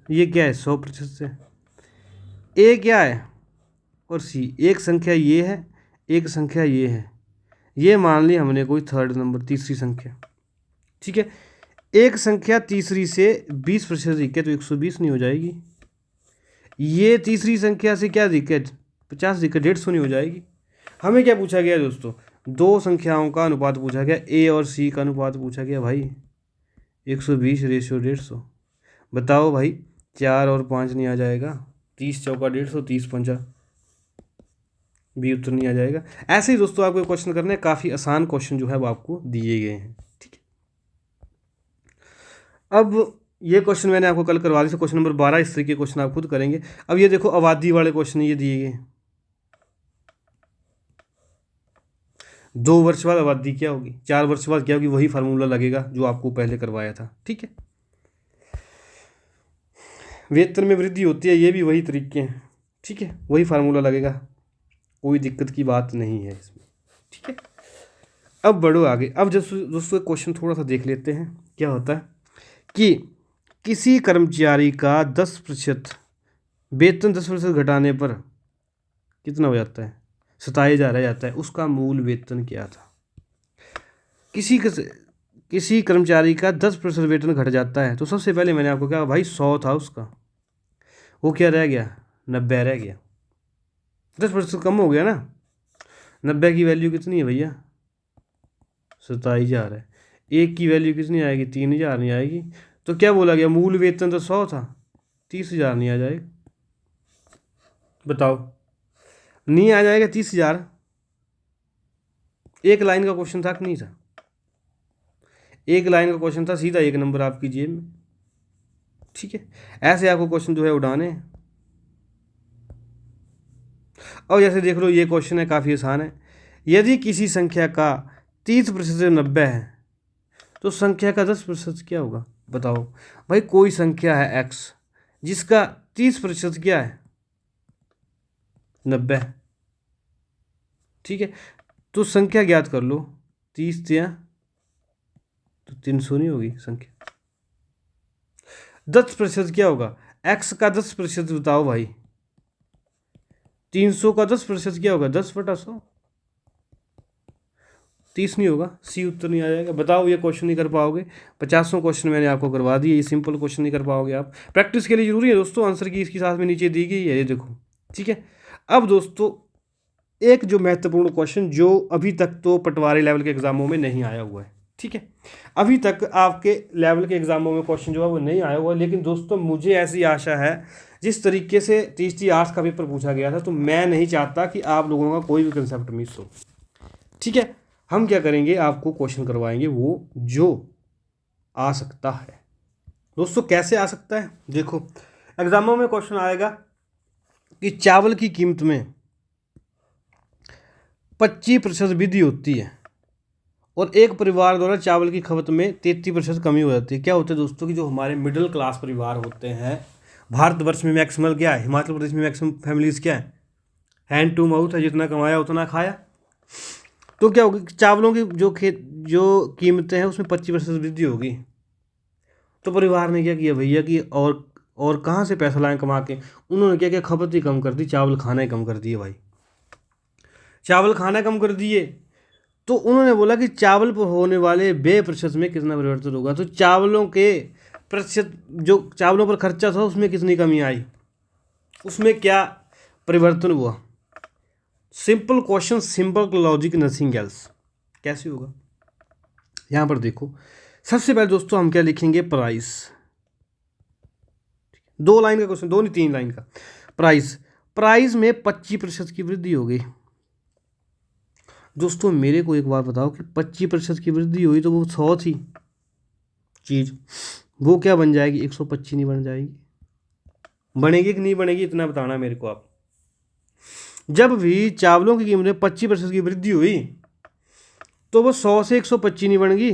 A: ये क्या है 100% से, ए क्या है और सी, एक संख्या ये है, एक संख्या ये है, ये मान ली हमने कोई थर्ड नंबर तीसरी संख्या। ठीक है। एक संख्या तीसरी से 20% अधिक है तो 120 नहीं हो जाएगी। ये तीसरी संख्या से क्या अधिक है, 50 अधिक है, 150 नहीं हो जाएगी। हमें क्या पूछा गया दोस्तों, दो संख्याओं का अनुपात पूछा गया, ए और सी का अनुपात पूछा गया भाई, 120 रेशियो 150। बताओ भाई, 4 और 5 नहीं आ जाएगा, 30 चौका 150, 30 पंजा भी उत्तर नहीं आ जाएगा। ऐसे ही दोस्तों आपको क्वेश्चन करने, काफ़ी आसान क्वेश्चन जो है वो आपको दिए गए हैं। ठीक है, अब ये क्वेश्चन मैंने आपको कल करवा दिया, क्वेश्चन नंबर 12, इस तरीके के क्वेश्चन आप खुद करेंगे। अब ये देखो आबादी वाले क्वेश्चन ये दिए गए, 2 वर्ष बाद आबादी क्या होगी, 4 वर्ष बाद क्या होगी, वही फार्मूला लगेगा जो आपको पहले करवाया था। ठीक है, वेतन में वृद्धि होती है, ये भी वही तरीके हैं। ठीक है, वही फार्मूला लगेगा, कोई दिक्कत की बात नहीं है इसमें। ठीक है, अब बढ़ो आगे। अब दोस्तों क्वेश्चन थोड़ा सा देख लेते हैं। क्या होता है कि किसी कर्मचारी का 10% वेतन 10% घटाने पर कितना हो जाता है, 27,000 रह जाता है, उसका मूल वेतन क्या था। किसी कर्मचारी का 10% वेतन घट जाता है तो सबसे पहले मैंने आपको कहा भाई 100 था उसका, वो क्या रह गया, 90 रह गया, 10% कम हो गया ना। 90 की वैल्यू कितनी है भैया, 27,000 है। एक की वैल्यू कितनी आएगी, 3,000 नहीं आएगी। तो क्या बोला गया, मूल वेतन तो 100 था, 30,000 नहीं आ जाएगा। बताओ, नहीं आ जाएगा 30,000। एक लाइन का क्वेश्चन था कि नहीं था, एक लाइन का क्वेश्चन था, सीधा 1 नंबर आपकी जेब में। ठीक है, ऐसे आपको क्वेश्चन जो है उड़ाने। और जैसे देख लो ये क्वेश्चन है, काफ़ी आसान है। यदि किसी संख्या का 30% से 90 है तो संख्या का 10% क्या होगा। बताओ भाई, कोई संख्या है x जिसका 30% क्या है, 90। ठीक है, तो संख्या ज्ञात कर लो, 30 या तो 300 नहीं होगी संख्या। 10% क्या होगा, x का 10% बताओ भाई, 300 का 10% क्या होगा, 10/100, 30 नहीं होगा, सी उत्तर नहीं आ जाएगा। बताओ, ये क्वेश्चन नहीं कर पाओगे। 50 क्वेश्चन मैंने आपको करवा दिए, ये सिंपल क्वेश्चन नहीं कर पाओगे आप। प्रैक्टिस के लिए जरूरी है दोस्तों, आंसर की इसकी साथ में नीचे दी गई है, ये देखो। ठीक है, अब दोस्तों एक जो महत्वपूर्ण क्वेश्चन जो अभी तक तो पटवारी लेवल के एग्जामों में नहीं आया हुआ है। ठीक है, अभी तक आपके लेवल के एग्जामों में क्वेश्चन जो है वो नहीं आया हुआ, लेकिन दोस्तों मुझे ऐसी आशा है, जिस तरीके से 30 आर्ट्स का पेपर पूछा गया था, तो मैं नहीं चाहता कि आप लोगों का कोई भी कंसेप्ट मिस हो। ठीक है, हम क्या करेंगे, आपको क्वेश्चन करवाएंगे वो जो आ सकता है। दोस्तों कैसे आ सकता है, देखो एग्जामों में क्वेश्चन आएगा कि चावल की कीमत में 25% वृद्धि होती है और एक परिवार द्वारा चावल की खपत में 33% कमी हो जाती है। क्या होता है दोस्तों कि जो हमारे मिडिल क्लास परिवार होते हैं, भारतवर्ष में मैक्सिमल क्या है, हिमाचल प्रदेश में मैक्सिमम फैमिलीज क्या है, हैंड टू माउथ है, जितना कमाया उतना खाया। तो क्या होगी, चावलों की जो कीमतें हैं उसमें 25% वृद्धि होगी। तो परिवार ने क्या किया भैया कि और कहाँ से पैसा लाएं कमा के, उन्होंने क्या किया, खपत ही कम कर दी, चावल खाना ही कम कर दिए भाई, चावल खाना कम कर दिए। तो उन्होंने बोला कि चावल पर होने वाले व्यय प्रतिशत में कितना परिवर्तन होगा। तो चावलों के प्रतिशत, जो चावलों पर खर्चा था उसमें कितनी कमी आई, उसमें क्या परिवर्तन हुआ। Simple question, simple logic, nothing else. कैसे होगा, यहाँ पर देखो, सबसे पहले दोस्तों हम क्या लिखेंगे, प्राइस। 2 लाइन का क्वेश्चन, 2 नहीं 3 लाइन का। प्राइस में 25% की वृद्धि हो गई। दोस्तों मेरे को एक बात बताओ कि 25% की वृद्धि हुई तो वो 100 थी चीज़, वो क्या बन जाएगी, 125 नहीं बन जाएगी, बनेगी कि नहीं बनेगी, इतना बताना मेरे को आप। जब भी चावलों की कीमत में 25% की वृद्धि हुई तो वो 100 से 125 नहीं बन गई।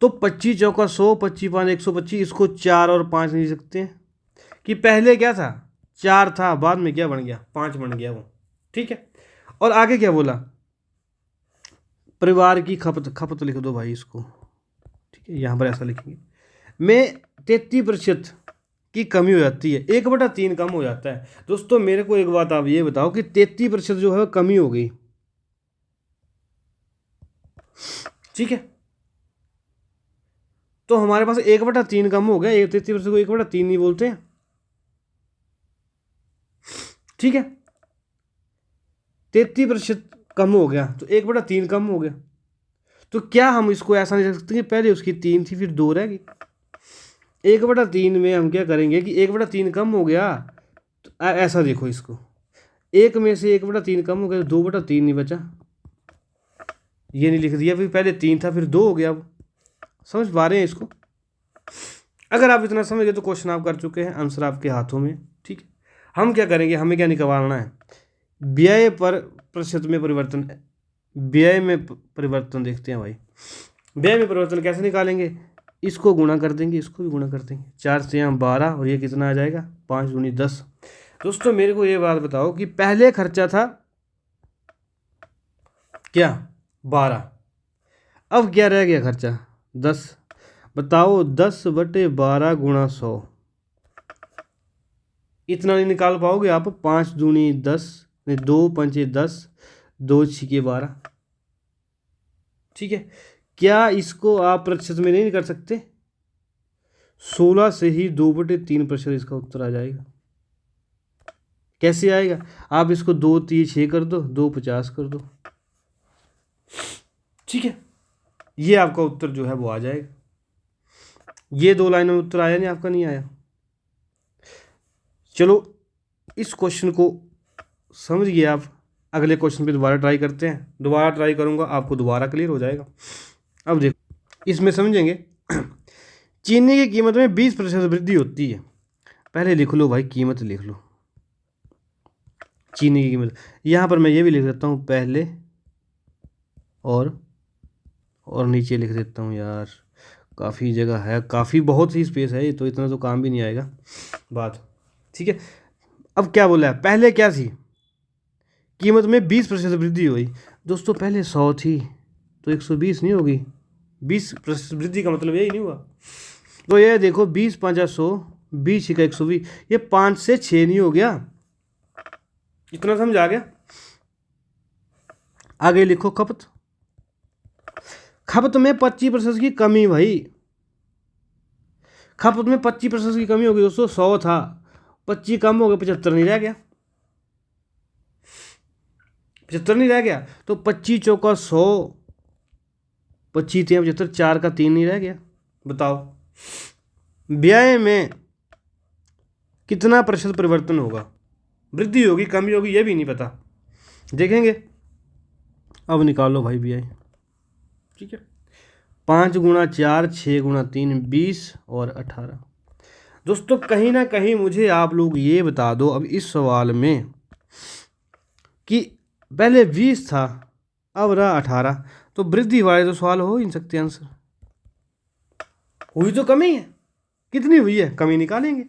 A: तो 25 चौका 100, 25 5 125, इसको 4 और 5 नहीं सकते हैं कि पहले क्या था, 4 था, बाद में क्या बन गया, 5 बन गया वो। ठीक है, और आगे क्या बोला, परिवार की खपत लिख दो भाई इसको। ठीक है, यहाँ पर ऐसा लिखेंगे, में 33% की कमी हो जाती है, 1/3 कम हो जाता है। दोस्तों मेरे को एक बात आप ये बताओ कि 33% जो है कमी हो गई। ठीक है, तो हमारे पास 1/3 कम हो गया। 33% को 1/3 नहीं बोलते हैं, ठीक है। 33% कम हो गया तो 1/3 कम हो गया। तो क्या हम इसको ऐसा नहीं रख सकते कि पहले उसकी 3 थी फिर 2 रह गई। 1/3 में हम क्या करेंगे कि 1/3 कम हो गया तो ऐसा देखो इसको, 1 में से 1/3 कम हो गया तो 2/3 नहीं बचा, ये नहीं लिख दिया, फिर पहले 3 था फिर 2 हो गया। अब समझ पा रहे हैं इसको? अगर आप इतना समझ गए तो क्वेश्चन आप कर चुके हैं, आंसर आपके हाथों में, ठीक है। हम क्या करेंगे, हमें क्या निकालना है, व्यय पर प्रतिशत में परिवर्तन। व्यय में परिवर्तन देखते हैं भाई। व्यय में परिवर्तन कैसे निकालेंगे, इसको गुणा कर देंगे, इसको भी गुणा कर देंगे, 4 से यहाँ 12 और ये कितना आ जाएगा 5 दूनी 10। दोस्तों मेरे को ये बात बताओ कि पहले खर्चा था क्या 12, अब क्या रह गया खर्चा 10। बताओ 10/12 गुणा 100, इतना नहीं निकाल पाओगे आप। 5 दूनी 10, 2 पंचे 10, 2 छिके 12, ठीक है। क्या इसको आप प्रतिशत में नहीं कर सकते, 16 से ही 2/3% इसका उत्तर आ जाएगा। कैसे आएगा, आप इसको 2 3 6 कर दो, 2 50 कर दो, ठीक है। ये आपका उत्तर जो है वो आ जाएगा। ये 2 लाइनों में उत्तर आया नहीं आपका, नहीं आया। चलो इस क्वेश्चन को समझ गए आप, अगले क्वेश्चन पे दोबारा ट्राई करते हैं। दोबारा ट्राई करूंगा आपको दोबारा क्लियर हो जाएगा। अब देखो इसमें समझेंगे, चीनी की कीमत में 20% वृद्धि होती है। पहले लिख लो भाई, कीमत लिख लो, चीनी की कीमत। यहाँ पर मैं ये भी लिख देता हूँ पहले, और नीचे लिख देता हूँ, यार काफ़ी जगह है, काफ़ी बहुत ही स्पेस है, ये तो इतना तो काम भी नहीं आएगा बात, ठीक है। अब क्या बोला है, पहले क्या थी, कीमत में 20% वृद्धि हुई। दोस्तों पहले 100 थी तो 120 नहीं होगी, 20% वृद्धि का मतलब यही नहीं हुआ। तो ये देखो 20 5 100, 20 का 120, ये 5 से 6 नहीं हो गया। इतना समझ आ गया। आगे लिखो खपत। खपत में 25% की कमी भाई, खपत में 25% की कमी होगी दोस्तों। 100 था, 25 कम हो गया, 75 नहीं रह गया, 75 नहीं रह गया। तो 25 चौका 100, 25 3 75, 4 का 3 नहीं रह गया। बताओ व्यय में कितना प्रतिशत परिवर्तन होगा, वृद्धि होगी कमी होगी ये भी नहीं पता, देखेंगे। अब निकालो भाई व्यय, ठीक है। 5 गुणा 4, 6 गुणा 3, 20 और 18। दोस्तों कहीं ना कहीं मुझे आप लोग ये बता दो अब इस सवाल में कि पहले 20 था अब रहा 18, तो वृद्धि वाले तो सवाल हो ही नहीं सकते आंसर। हुई तो कमी है, कितनी हुई है कमी निकालेंगे।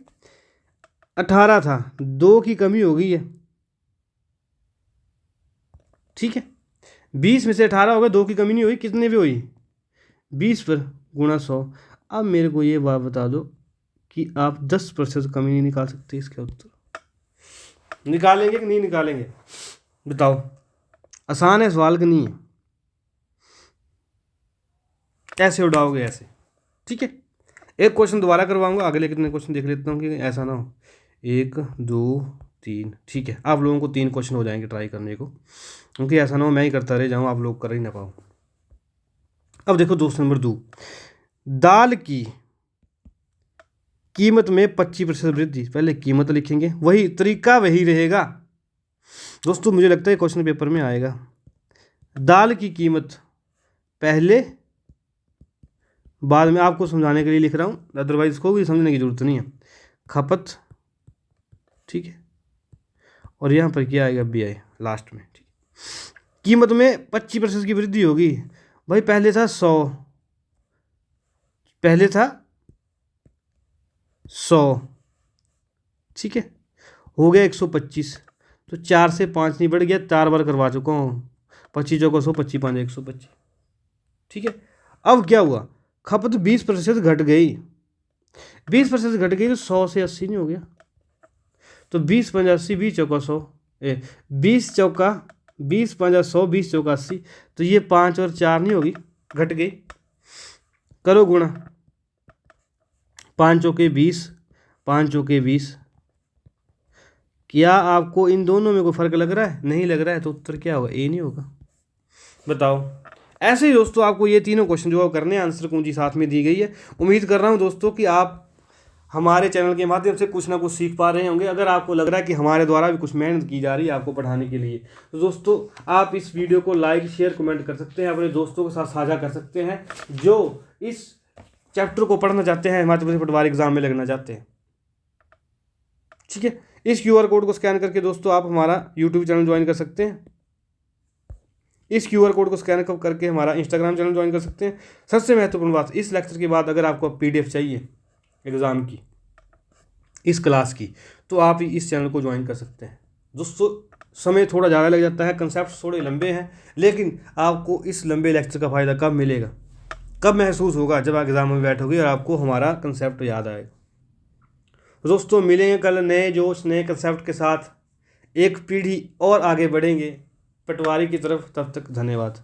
A: 18 था, 2 की कमी हो गई है, ठीक है। 20 में से 18 हो गए, 2 की कमी नहीं हुई, कितने भी हुई 20 पर गुणा 100। अब मेरे को ये बात बता दो कि आप 10% कमी नहीं निकाल सकते, इसका उत्तर निकालेंगे कि नहीं निकालेंगे बताओ। आसान है सवाल कि नहीं है, ऐसे उड़ाओगे ऐसे, ठीक है। एक क्वेश्चन दोबारा करवाऊंगा, अगले कितने क्वेश्चन देख लेता हूँ कि ऐसा ना हो। 1 2 3, ठीक है। आप लोगों को 3 क्वेश्चन हो जाएंगे ट्राई करने को, क्योंकि ऐसा ना हो मैं ही करता रह जाऊँ आप लोग कर ही ना पाओ। अब देखो दोस्त नंबर 2, दाल की कीमत में 25% वृद्धि। पहले कीमत लिखेंगे, वही तरीका वही रहेगा दोस्तों, मुझे लगता है क्वेश्चन पेपर में आएगा। दाल की कीमत पहले, बाद में आपको समझाने के लिए लिख रहा हूँ, अदरवाइज इसको भी समझने की जरूरत नहीं है। खपत, ठीक है, और यहाँ पर क्या आएगा व्यय लास्ट में, ठीक। कीमत में 25% की वृद्धि होगी भाई। पहले था 100, पहले था 100, ठीक है, हो गया 125, तो 4 से 5 नहीं बढ़ गया, 4 बार करवा चुका हूँ। 25 चौका 100, 25 5 125, ठीक है। अब क्या हुआ, खपत 20% घट गई, 20% घट गई तो 100 से 80 नहीं हो गया, तो 20 5 80, 20 चौका 100, 20 चौका 20 5 100, 20 चौका 80, तो ये 5 और 4 नहीं होगी, घट गई, करो गुणा, 5 चौके 20, 5 चौके 20। क्या आपको इन दोनों में कोई फ़र्क लग रहा है? नहीं लग रहा है तो उत्तर क्या होगा? ए नहीं होगा। बताओ। ऐसे ही दोस्तों आपको ये तीनों क्वेश्चन जो करने हैं, आंसर कुंजी साथ में दी गई है। उम्मीद कर रहा हूँ दोस्तों कि आप हमारे चैनल के माध्यम से कुछ ना कुछ सीख पा रहे होंगे। अगर आपको लग रहा है कि हमारे द्वारा भी कुछ मेहनत की जा रही है आपको पढ़ाने के लिए, तो दोस्तों आप इस वीडियो को लाइक शेयर कमेंट कर सकते हैं, अपने दोस्तों के साथ साझा कर सकते हैं जो इस चैप्टर को पढ़ना चाहते हैं, हिमाचल प्रदेश पटवारी एग्जाम में लगना चाहते हैं। ठीक है, इस QR कोड को स्कैन करके दोस्तों आप हमारा यूट्यूब चैनल ज्वाइन कर सकते हैं। इस QR कोड को स्कैन करके हमारा इंस्टाग्राम चैनल ज्वाइन कर सकते हैं। सबसे महत्वपूर्ण बात, इस लेक्चर के बाद अगर आपको PDF चाहिए एग्ज़ाम की, इस क्लास की, तो आप इस चैनल को ज्वाइन कर सकते हैं। दोस्तों समय थोड़ा ज़्यादा लग जाता है, कंसेप्ट थोड़े लंबे हैं, लेकिन आपको इस लंबे लेक्चर का फ़ायदा कब मिलेगा, कब महसूस होगा? जब आप एग्ज़ाम में बैठोगे और आपको हमारा कंसेप्ट याद आएगा। दोस्तों मिलेंगे कल नए जोश नए कंसेप्ट के साथ, एक पीढ़ी और आगे बढ़ेंगे पटवारी की तरफ। तब तक धन्यवाद।